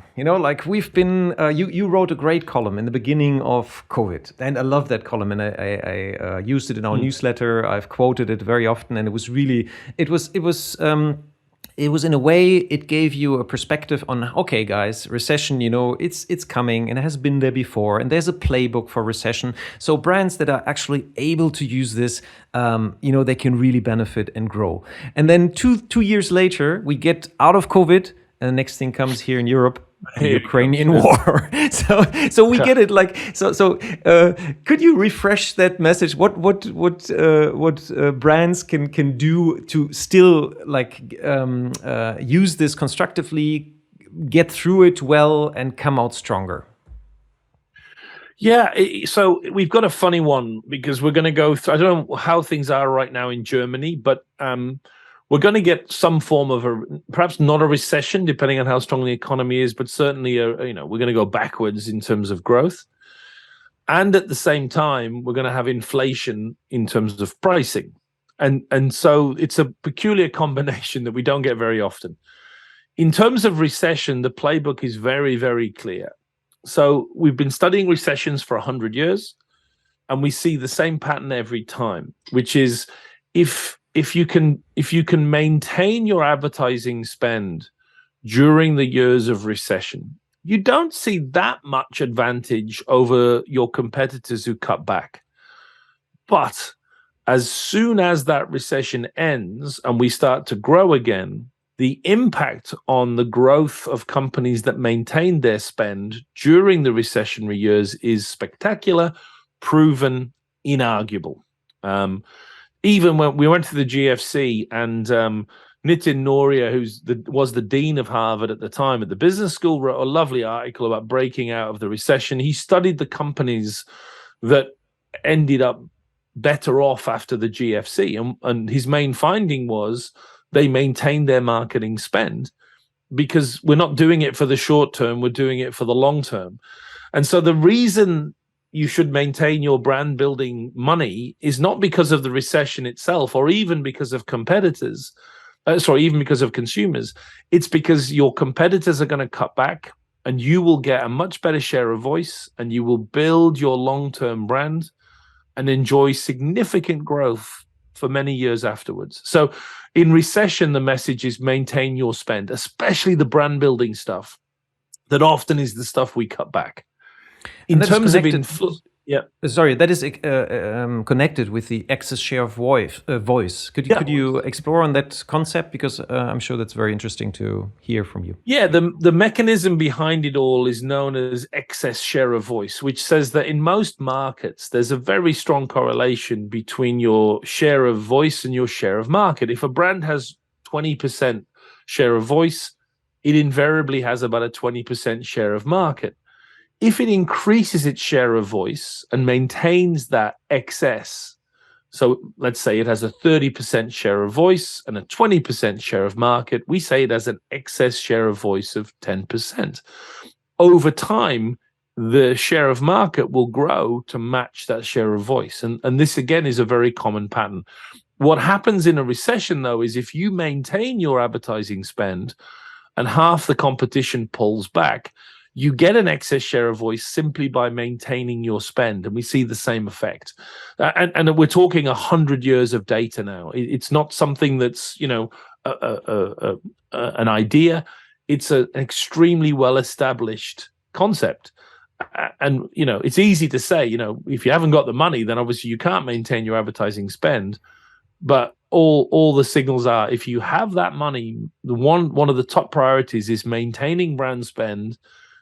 We've been. You wrote a great column in the beginning of COVID, and I love that column, and I used it in our newsletter. I've quoted it very often, and it was it was, in a way, it gave you a perspective on, okay, guys, recession, it's coming and it has been there before, and there's a playbook for recession. So brands that are actually able to use this, they can really benefit and grow. And then two years later, we get out of COVID, and the next thing comes here in Europe, the Ukrainian war. So we get it. Could you refresh that message? What brands can do to still use this constructively, get through it well, and come out stronger? Yeah, so we've got a funny one, because we're going to go through, I don't know how things are right now in Germany, but we're going to get some form of perhaps not a recession, depending on how strong the economy is, but certainly, we're going to go backwards in terms of growth. And at the same time, we're going to have inflation in terms of pricing. And so it's a peculiar combination that we don't get very often. In terms of recession, the playbook is very, very clear. So we've been studying recessions for 100 years, and we see the same pattern every time, which is if you can maintain your advertising spend during the years of recession, you don't see that much advantage over your competitors who cut back. But as soon as that recession ends and we start to grow again, the impact on the growth of companies that maintained their spend during the recessionary years is spectacular, proven, inarguable. Even when we went to the GFC, and Nitin Noria, was the dean of Harvard at the time at the business school, wrote a lovely article about breaking out of the recession. He studied the companies that ended up better off after the GFC, and his main finding was they maintained their marketing spend because we're not doing it for the short term, we're doing it for the long term. And so the reason you should maintain your brand building money is not because of the recession itself, or even because of competitors, even because of consumers. It's because your competitors are going to cut back, and you will get a much better share of voice, and you will build your long-term brand and enjoy significant growth for many years afterwards. So in recession, the message is maintain your spend, especially the brand building stuff that often is the stuff we cut back. In terms of influence, that is connected with the excess share of voice. Could you explore on that concept, because I'm sure that's very interesting to hear from you. Yeah, the mechanism behind it all is known as excess share of voice, which says that in most markets there's a very strong correlation between your share of voice and your share of market. If a brand has 20% share of voice, it invariably has about a 20% share of market. If it increases its share of voice and maintains that excess, so let's say it has a 30% share of voice and a 20% share of market, we say it has an excess share of voice of 10%. Over time, the share of market will grow to match that share of voice. And this, again, is a very common pattern. What happens in a recession, though, is if you maintain your advertising spend and half the competition pulls back, you get an excess share of voice simply by maintaining your spend, and we see the same effect. And we're talking 100 years of data now. It's not something that's an idea. It's an extremely well-established concept. And it's easy to say, if you haven't got the money, then obviously you can't maintain your advertising spend. But all the signals are, if you have that money, one of the top priorities is maintaining brand spend,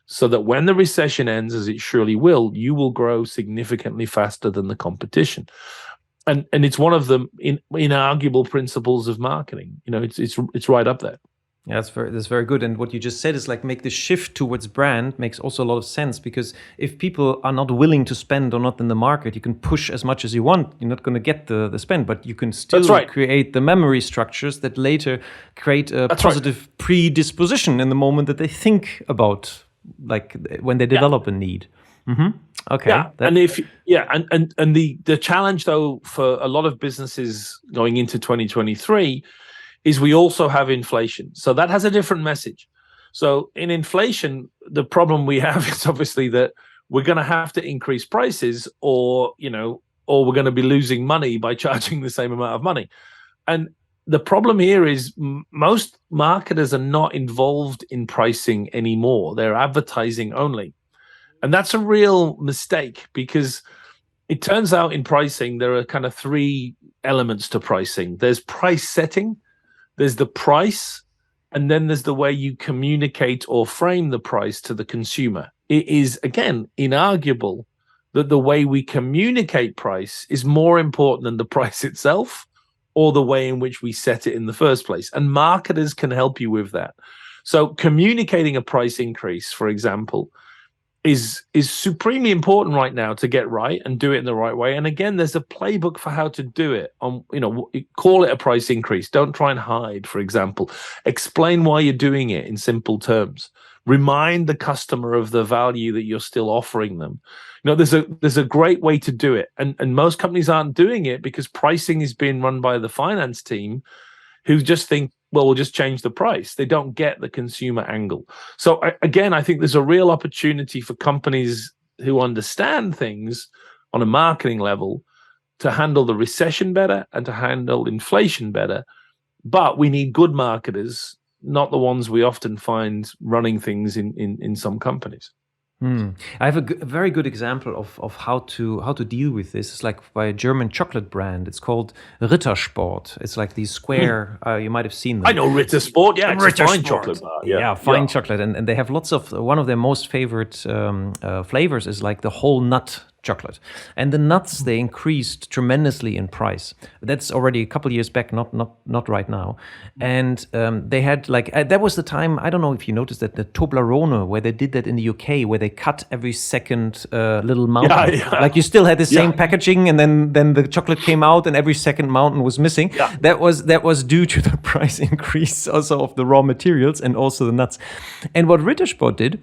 so that when the recession ends, as it surely will, you will grow significantly faster than the competition. And it's one of the inarguable principles of marketing. It's right up there. Yeah, that's very good. And what you just said is make the shift towards brand makes also a lot of sense, because if people are not willing to spend or not in the market, you can push as much as you want. You're not going to get the spend, but you can still create the memory structures that later create a positive predisposition in the moment that they think about, when they develop a need. Mm-hmm. Okay. Yeah, and the challenge, though, for a lot of businesses going into 2023 is we also have inflation. So that has a different message. So in inflation, the problem we have is obviously that we're going to have to increase prices, or we're going to be losing money by charging the same amount of money. And the problem here is most marketers are not involved in pricing anymore. They're advertising only. And that's a real mistake, because it turns out in pricing, there are kind of three elements to pricing. There's price setting, there's the price, and then there's the way you communicate or frame the price to the consumer. It is, again, inarguable that the way we communicate price is more important than the price itself or the way in which we set it in the first place. And marketers can help you with that. So communicating a price increase, for example, is supremely important right now to get right and do it in the right way. And again, there's a playbook for how to do it. Call it a price increase. Don't try and hide, for example. Explain why you're doing it in simple terms. Remind the customer of the value that you're still offering them. There's a great way to do it. And most companies aren't doing it because pricing is being run by the finance team, who just think, well, we'll just change the price. They don't get the consumer angle. So again, I think there's a real opportunity for companies who understand things on a marketing level to handle the recession better and to handle inflation better. But we need good marketers, not the ones we often find running things in some companies. I have a very good example of how to deal with this. It's like by a German chocolate brand. It's called Rittersport. It's like these square. You might have seen them. I know Rittersport. Yeah, it's a fine chocolate bar. Yeah, fine chocolate, and they have lots of. One of their most favorite flavors is like the whole nut chocolate, and the nuts, they increased tremendously in price. That's already a couple of years back, not right now. And they had like that was the time. I don't know if you noticed that the Toblerone, where they did that in the UK, where they cut every second little mountain. Yeah. Like you still had the same packaging, and then the chocolate came out, and every second mountain was missing. Yeah. That was due to the price increase also of the raw materials and also the nuts. And what Rittersport did,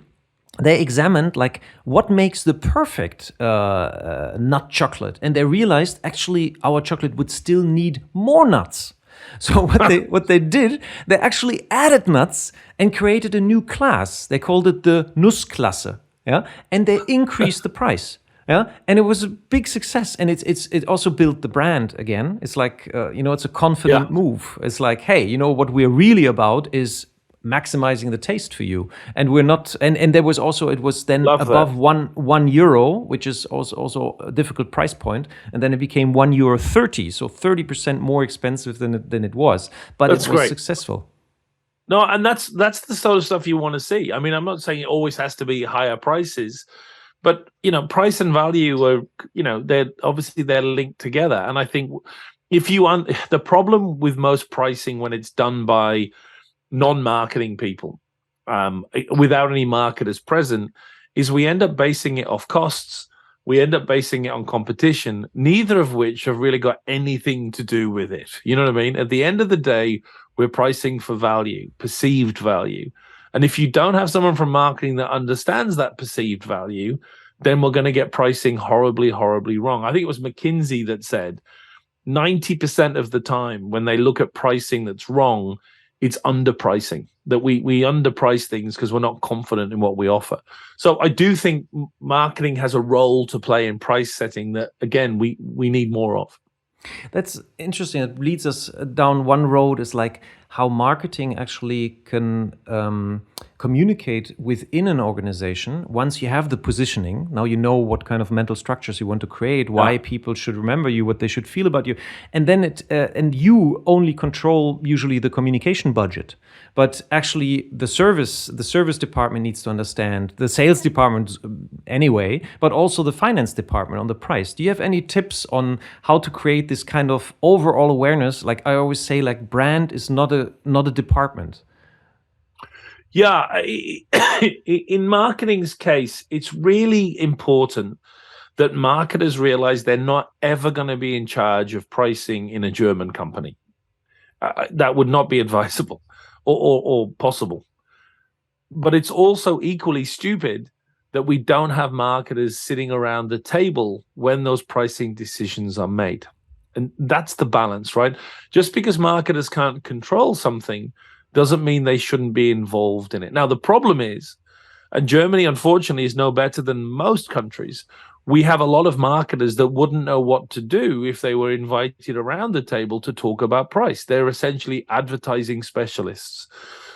they examined like what makes the perfect nut chocolate, and they realized actually our chocolate would still need more nuts. So what they did, they actually added nuts and created a new class. They called it the Nussklasse, yeah, and they increased the price. Yeah, and it was a big success, and it also built the brand again. It's like it's a confident move. It's like, hey, what we're really about is maximizing the taste for you, and we're not. And there was also, it was then above €1, which is also a difficult price point, and then it became €1.30, so 30% more expensive than it was, but it was successful. No, and that's the sort of stuff you want to see. I mean, I'm not saying it always has to be higher prices, but price and value are they're linked together. And I think the problem with most pricing when it's done by non-marketing people without any marketers present is we end up basing it off costs. We end up basing it on competition, neither of which have really got anything to do with it. You know what I mean? At the end of the day, we're pricing for value, perceived value. And if you don't have someone from marketing that understands that perceived value, then we're going to get pricing horribly, horribly wrong. I think it was McKinsey that said 90% of the time when they look at pricing that's wrong, it's underpricing, that we underprice things because we're not confident in what we offer. So I do think marketing has a role to play in price setting that, again, we need more of. That's interesting. It leads us down one road, is like how marketing actually can communicate within an organization. Once you have the positioning, now you know what kind of mental structures you want to create, why people should remember you, what they should feel about you, and then and you only control usually the communication budget. But actually, the service department needs to understand, the sales department anyway, but also the finance department on the price. Do you have any tips on how to create this kind of overall awareness? Like I always say, like brand is not a department. Yeah, in marketing's case, it's really important that marketers realize they're not ever going to be in charge of pricing in a German company. That would not be advisable or possible. But it's also equally stupid that we don't have marketers sitting around the table when those pricing decisions are made. And that's the balance, right? Just because marketers can't control something doesn't mean they shouldn't be involved in it. Now, the problem is, and Germany, unfortunately, is no better than most countries, we have a lot of marketers that wouldn't know what to do if they were invited around the table to talk about price. They're essentially advertising specialists.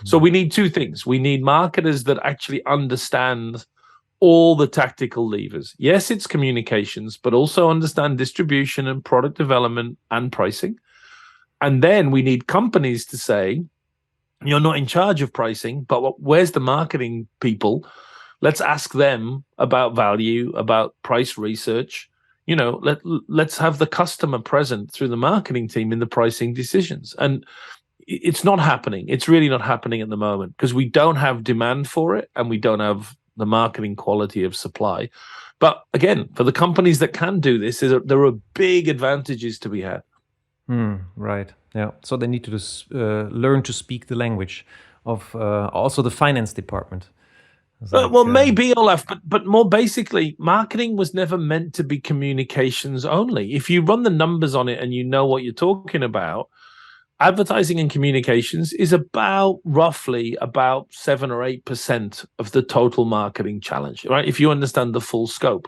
So we need two things. We need marketers that actually understand all the tactical levers. Yes, it's communications, but also understand distribution and product development and pricing. And then we need companies to say, you're not in charge of pricing, but where's the marketing people? Let's ask them about value, about price research. Let's have the customer present through the marketing team in the pricing decisions. And it's not happening. It's really not happening at the moment because we don't have demand for it and we don't have the marketing quality of supply. But again, for the companies that can do this, there are big advantages to be had. Right. Yeah. So they need to learn to speak the language of also the finance department. Maybe, Olaf, but more basically, marketing was never meant to be communications only. If you run the numbers on it and you know what you're talking about, advertising and communications is roughly about 7 or 8% of the total marketing challenge, right? If you understand the full scope.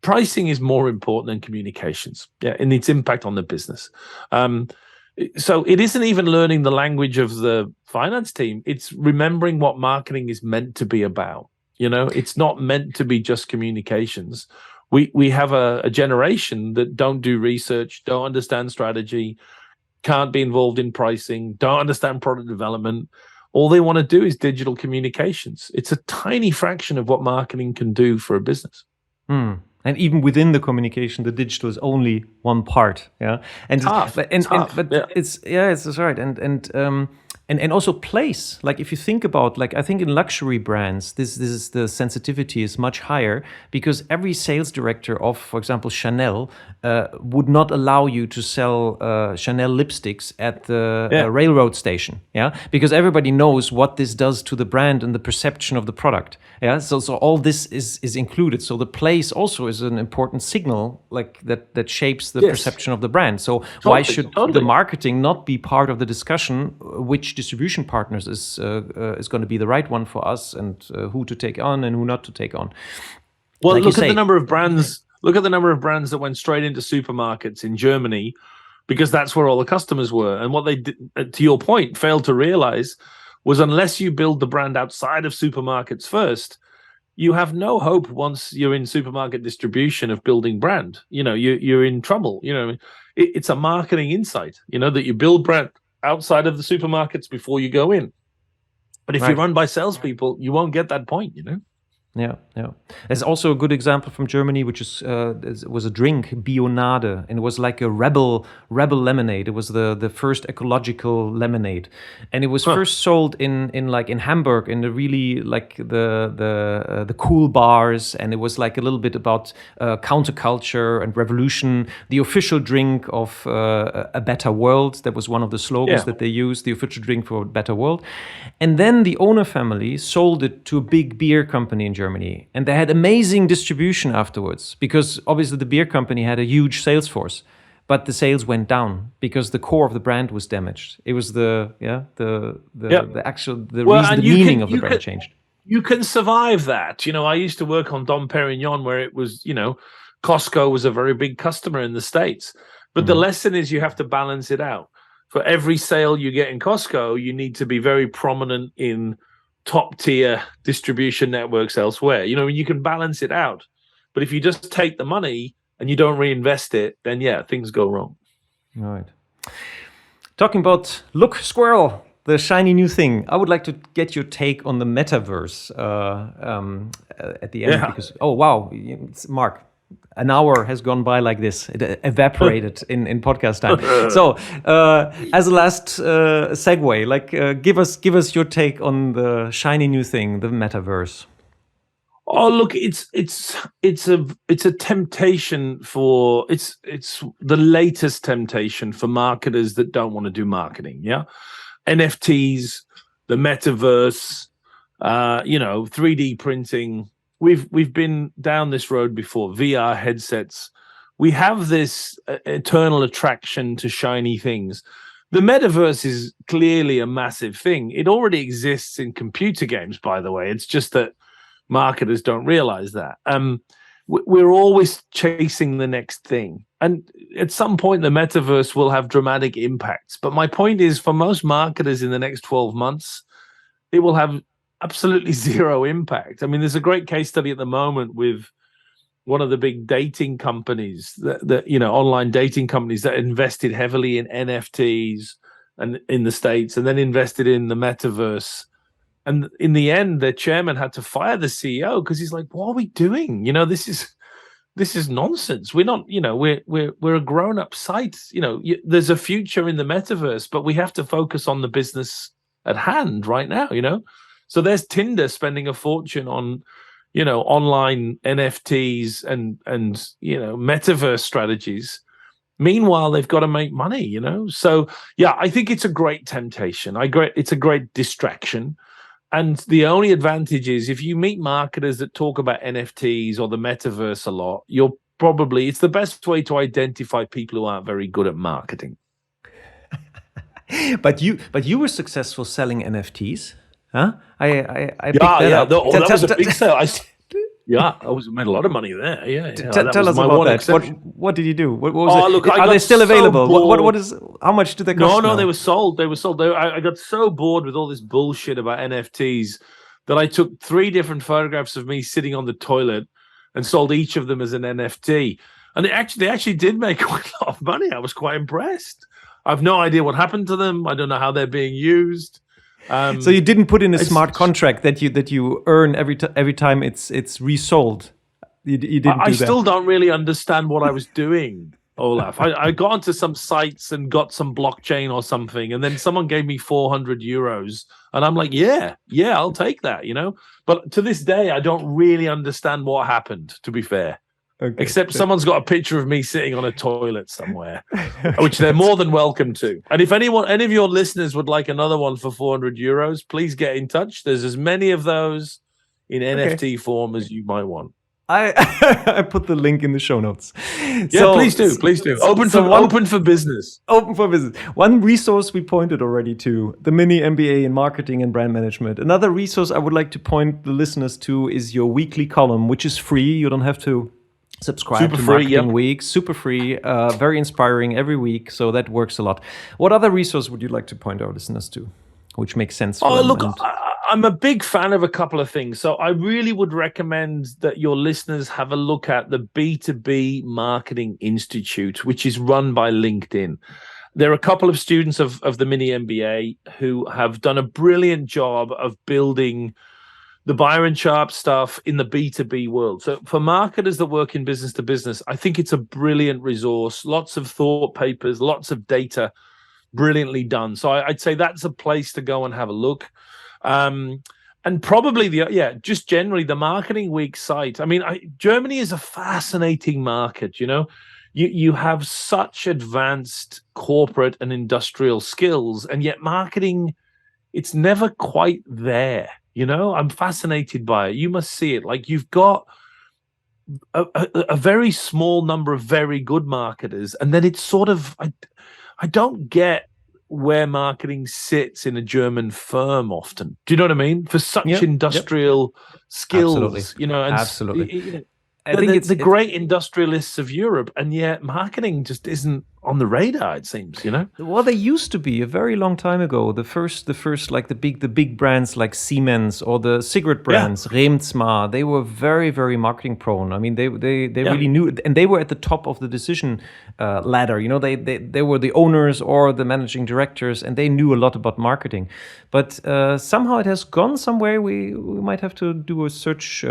Pricing is more important than communications, and its impact on the business. So it isn't even learning the language of the finance team. It's remembering what marketing is meant to be about. It's not meant to be just communications. We have a generation that don't do research, don't understand strategy, can't be involved in pricing, don't understand product development. All they want to do is digital communications. It's a tiny fraction of what marketing can do for a business. And even within the communication, the digital is only one part. Yeah, it's right. And also place. Like if you think about, I think in luxury brands, this is the sensitivity is much higher because every sales director of, for example, Chanel would not allow you to sell Chanel lipsticks at the railroad station. Yeah, because everybody knows what this does to the brand and the perception of the product. Yeah, so all this is included. So the place also is an important signal, that shapes the perception of the brand. So why should the marketing not be part of the discussion? Which distribution partners is going to be the right one for us, and who to take on and who not to take on. Well, look at the number of brands. Look at the number of brands that went straight into supermarkets in Germany, because that's where all the customers were. And what they did, to your point, failed to realize was unless you build the brand outside of supermarkets first, you have no hope once you're in supermarket distribution of building brand. You're in trouble. It's a marketing insight. That you build brand outside of the supermarkets before you go in. But if you're run by salespeople, you won't get that point, Yeah. There's also a good example from Germany, which was a drink, Bionade, and it was like a rebel lemonade. It was the first ecological lemonade, and it was first sold in Hamburg in the really the cool bars, and it was a little bit about counterculture and revolution. The official drink of a better world. That was one of the slogans that they used. The official drink for a better world, and then the owner family sold it to a big beer company in Germany, and they had amazing distribution afterwards because obviously the beer company had a huge sales force, but the sales went down because the core of the brand was damaged. It was the meaning of the brand changed. You can survive that. I used to work on Dom Perignon, where it was, Costco was a very big customer in the States, but the lesson is you have to balance it out. For every sale you get in Costco, you need to be very prominent in top tier distribution networks elsewhere. You can balance it out. But if you just take the money and you don't reinvest it, then things go wrong. All right. Talking about look, squirrel, the shiny new thing. I would like to get your take on the metaverse at the end because Mark, an hour has gone by like this. It evaporated in podcast time. So, as a last segue, give us your take on the shiny new thing, the metaverse. Oh, look, it's a temptation for it's the latest temptation for marketers that don't want to do marketing. Yeah, NFTs, the metaverse, 3D printing. We've been down this road before. VR headsets. We have this eternal attraction to shiny things. The metaverse is clearly a massive thing. It already exists in computer games, by the way. It's just that marketers don't realize that. we're always chasing the next thing. And at some point, the metaverse will have dramatic impacts. But my point is, for most marketers in the next 12 months, it will have absolutely zero impact. I mean, there's a great case study at the moment with one of the big dating companies, that online dating companies that invested heavily in NFTs and in the States, and then invested in the metaverse. And in the end, their chairman had to fire the CEO because he's like, "What are we doing? This is nonsense. We're not, we're a grown-up site. There's a future in the metaverse, but we have to focus on the business at hand right now. So there's Tinder spending a fortune on, online NFTs and metaverse strategies. Meanwhile, they've got to make money. So yeah, I think it's a great temptation. It's a great distraction. And the only advantage is if you meet marketers that talk about NFTs or the metaverse a lot, it's the best way to identify people who aren't very good at marketing. But you were successful selling NFTs, huh? I picked that up. That was a big sale. I made a lot of money there. Yeah. Tell us about that. What did you do? What was it? Look, are they still available? How much do they cost? No, they were sold. I got so bored with all this bullshit about NFTs that I took 3 different photographs of me sitting on the toilet and sold each of them as an NFT. And they actually did make quite a lot of money. I was quite impressed. I've no idea what happened to them. I don't know how they're being used. So you didn't put in a smart contract that you earn every time it's resold. You didn't do that. I still don't really understand what I was doing, Olaf. I got onto some sites and got some blockchain or something, and then someone gave me 400 euros, and I'm like, yeah, I'll take that, But to this day, I don't really understand what happened, to be fair. Okay. Except someone's got a picture of me sitting on a toilet somewhere, which they're more than welcome to. And if any of your listeners would like another one for 400 euros, please get in touch. There's as many of those in NFT form as you might want. I put the link in the show notes. Yeah, please do. Open for business. Open for business. One resource we pointed already to, the mini MBA in marketing and brand management. Another resource I would like to point the listeners to is your weekly column, which is free. You don't have to subscribe to Marketing Week. Super free, very inspiring every week. So that works a lot. What other resource would you like to point our listeners to, which makes sense for them? Look, I'm a big fan of a couple of things. So I really would recommend that your listeners have a look at the B2B Marketing Institute, which is run by LinkedIn. There are a couple of students of the mini MBA who have done a brilliant job of building the Byron Sharp stuff in the B2B world. So for marketers that work in business to business, I think it's a brilliant resource. Lots of thought papers, lots of data, brilliantly done. So I'd say that's a place to go and have a look. And probably just generally the Marketing Week site. I mean, Germany is a fascinating market. You have such advanced corporate and industrial skills, and yet marketing, it's never quite there. I'm fascinated by it. You must see it. Like, you've got a very small number of very good marketers, and then it's sort of, I don't get where marketing sits in a German firm often. Do you know what I mean? For such industrial skills, Absolutely. Absolutely. I think it's the great industrialists of Europe, and yet marketing just isn't on the radar, it seems, Well, they used to be a very long time ago. The first, like the big brands like Siemens or the cigarette brands, Remsmar, they were very, very marketing prone. I mean, they really knew, and they were at the top of the decision ladder. They were the owners or the managing directors, and they knew a lot about marketing. But somehow it has gone somewhere. We might have to do a search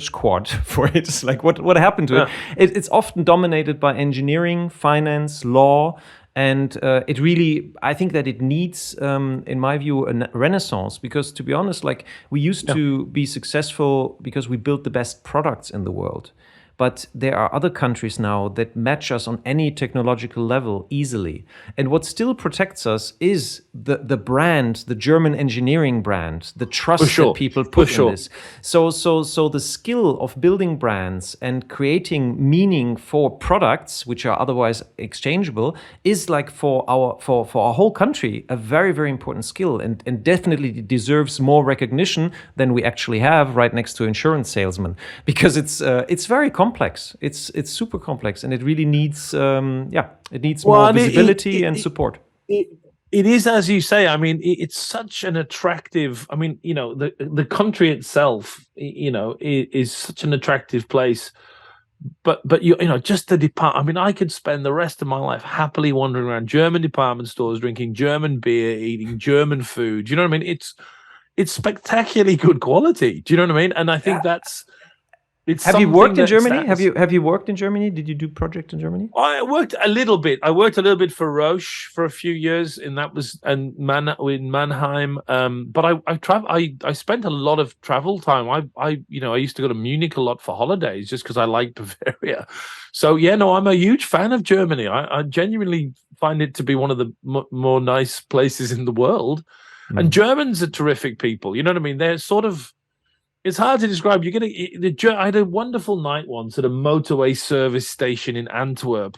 squad for it. It's like what happened to it? It's often dominated by engineering, finance, law, and it really, I think that it needs, in my view, a renaissance, because to be honest, like, we used to be successful because we built the best products in the world. but there are other countries now that match us on any technological level easily. And what still protects us is the brand, the German engineering brand, the trust that people put in this. So the skill of building brands and creating meaning for products which are otherwise exchangeable is like for our whole country a very, very important skill, and definitely deserves more recognition than we actually have right next to insurance salesmen, because it's very complex. It's super complex, and it really needs it needs more visibility and support. It is, as you say. I mean, it's such an attractive. I mean, the country itself, is such an attractive place. But just the department. I mean, I could spend the rest of my life happily wandering around German department stores, drinking German beer, eating German food. Do you know what I mean? It's spectacularly good quality. Do you know what I mean? And I think Have you worked in Germany? Have you worked in Germany? Did you do projects in Germany? I worked a little bit. I worked a little bit for Roche for a few years, and that was in Mannheim. But I spent a lot of travel time. I used to go to Munich a lot for holidays just because I liked Bavaria. So I'm a huge fan of Germany. I genuinely find it to be one of the more nice places in the world. And Germans are terrific people. You know what I mean? They're sort of. It's hard to describe. I had a wonderful night once at a motorway service station in Antwerp,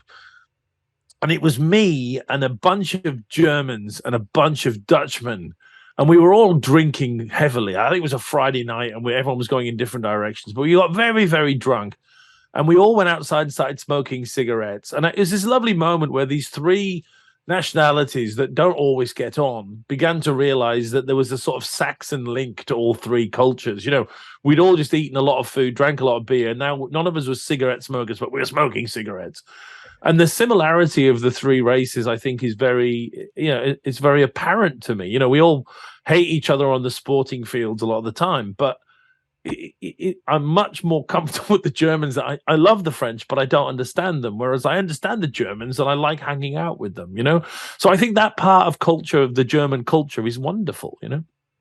and it was me and a bunch of Germans and a bunch of Dutchmen, and we were all drinking heavily. I think it was a Friday night, and everyone was going in different directions, but we got very, very drunk, and we all went outside and started smoking cigarettes. And it was this lovely moment where these three nationalities that don't always get on began to realize that there was a sort of Saxon link to all three cultures. We'd all just eaten a lot of food, drank a lot of beer. Now none of us were cigarette smokers, but we were smoking cigarettes. And the similarity of the three races, I think, is very, it's very apparent to me. We all hate each other on the sporting fields a lot of the time, but I'm much more comfortable with the Germans. I love the French, but I don't understand them. Whereas I understand the Germans and I like hanging out with them, So I think that part of culture, of the German culture, is wonderful,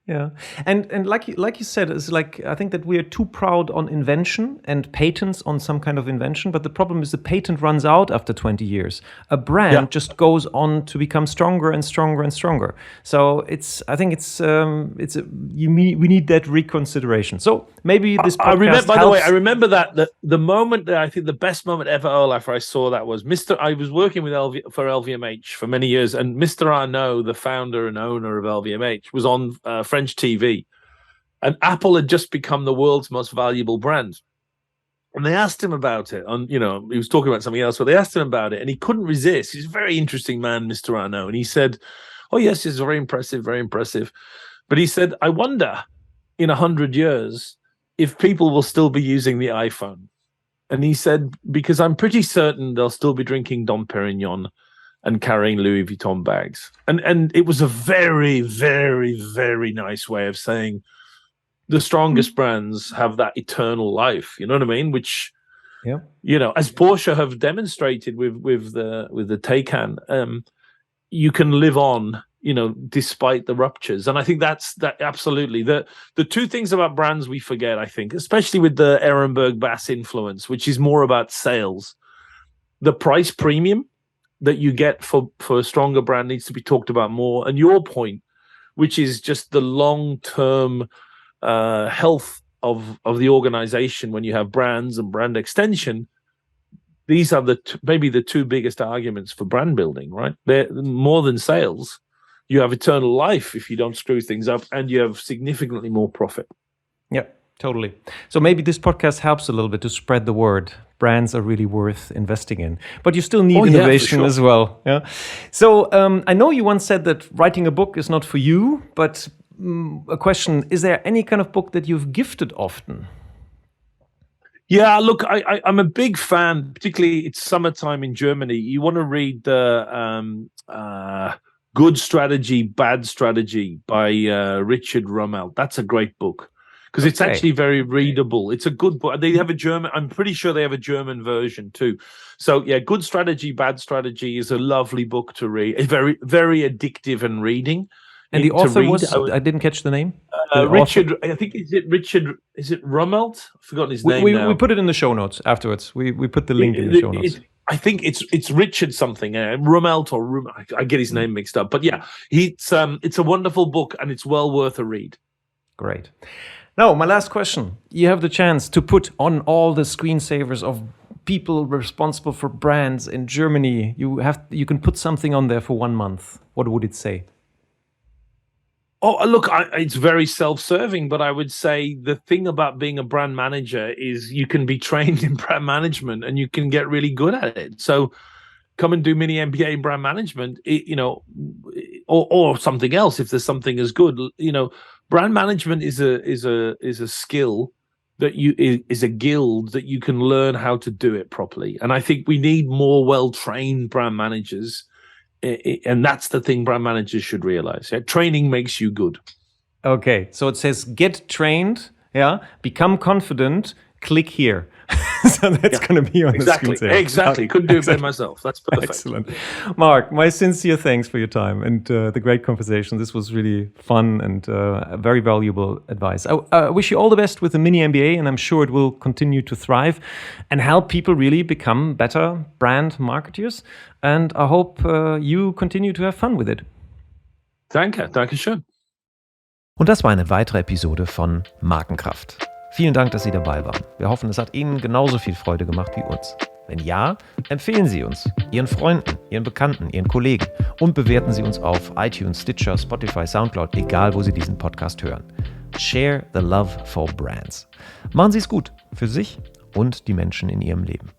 Yeah, and like you said, it's like I think that we are too proud on invention and patents on some kind of invention, but the problem is the patent runs out after 20 years. A brand just goes on to become stronger and stronger and stronger. So we need that reconsideration. So maybe this podcast I remember that the moment that I think the best moment ever, Olaf, I saw that was I was working with for LVMH for many years, and Mr. Arnault, the founder and owner of LVMH, was on French TV, and Apple had just become the world's most valuable brand. And they asked him about it. He was talking about something else, but they asked him about it, and he couldn't resist. He's a very interesting man, Mr. Arnault, and he said, "Oh yes, it's very impressive, very impressive." But he said, "I wonder, in 100 years, if people will still be using the iPhone." And he said, "Because I'm pretty certain they'll still be drinking Dom Perignon and carrying Louis Vuitton bags." And it was a very, very, very nice way of saying the strongest brands have that eternal life. You know what I mean? Which, as Porsche have demonstrated with the Taycan, you can live on, despite the ruptures. And I think that absolutely the two things about brands we forget, I think, especially with the Ehrenberg Bass influence, which is more about sales, the price premium that you get for a stronger brand needs to be talked about more. And your point, which is just the long-term health of the organization when you have brands and brand extension, these are maybe the two biggest arguments for brand building, right? They're more than sales. You have eternal life if you don't screw things up, and you have significantly more profit. Yeah, totally. So maybe this podcast helps a little bit to spread the word. Brands are really worth investing in, but you still need innovation as well. Yeah. So I know you once said that writing a book is not for you, but a question: is there any kind of book that you've gifted often? Yeah, look, I'm a big fan. Particularly, it's summertime in Germany. You want to read the Good Strategy, Bad Strategy by Richard Rummel. That's a great book. Because it's actually very readable. It's a good book. They have a German, I'm pretty sure they have a German version too. So yeah, Good Strategy, Bad Strategy is a lovely book to read. It's very, very addictive and reading. And the to author read. was, I didn't catch the name. Richard, I think, is it Rummelt? I've forgotten his name now. We put it in the show notes afterwards. We put the link in the show notes. I think it's Richard something, Rummelt or I get his name mixed up. But yeah, it's a wonderful book and it's well worth a read. Great. Now, my last question. You have the chance to put on all the screensavers of people responsible for brands in Germany. You can put something on there for 1 month. What would it say? Oh, look, it's very self-serving, but I would say the thing about being a brand manager is you can be trained in brand management and you can get really good at it. So come and do mini MBA in brand management, or something else if there's something as good. Brand management is a skill that is a guild that you can learn how to do it properly. And I think we need more well-trained brand managers. And that's the thing brand managers should realize. Yeah? Training makes you good. Okay, so it says get trained, become confident, click here. So that's going to be on the screen. Exactly. Couldn't do it by myself. That's perfect. Excellent. Mark, my sincere thanks for your time and the great conversation. This was really fun and very valuable advice. I wish you all the best with the mini MBA, and I'm sure it will continue to thrive and help people really become better brand marketers. And I hope you continue to have fun with it. Danke schön. Und das war eine weitere Episode von Markenkraft. Vielen Dank, dass Sie dabei waren. Wir hoffen, es hat Ihnen genauso viel Freude gemacht wie uns. Wenn ja, empfehlen Sie uns, Ihren Freunden, Ihren Bekannten, Ihren Kollegen und bewerten Sie uns auf iTunes, Stitcher, Spotify, Soundcloud, egal wo Sie diesen Podcast hören. Share the love for brands. Machen Sie es gut für sich und die Menschen in Ihrem Leben.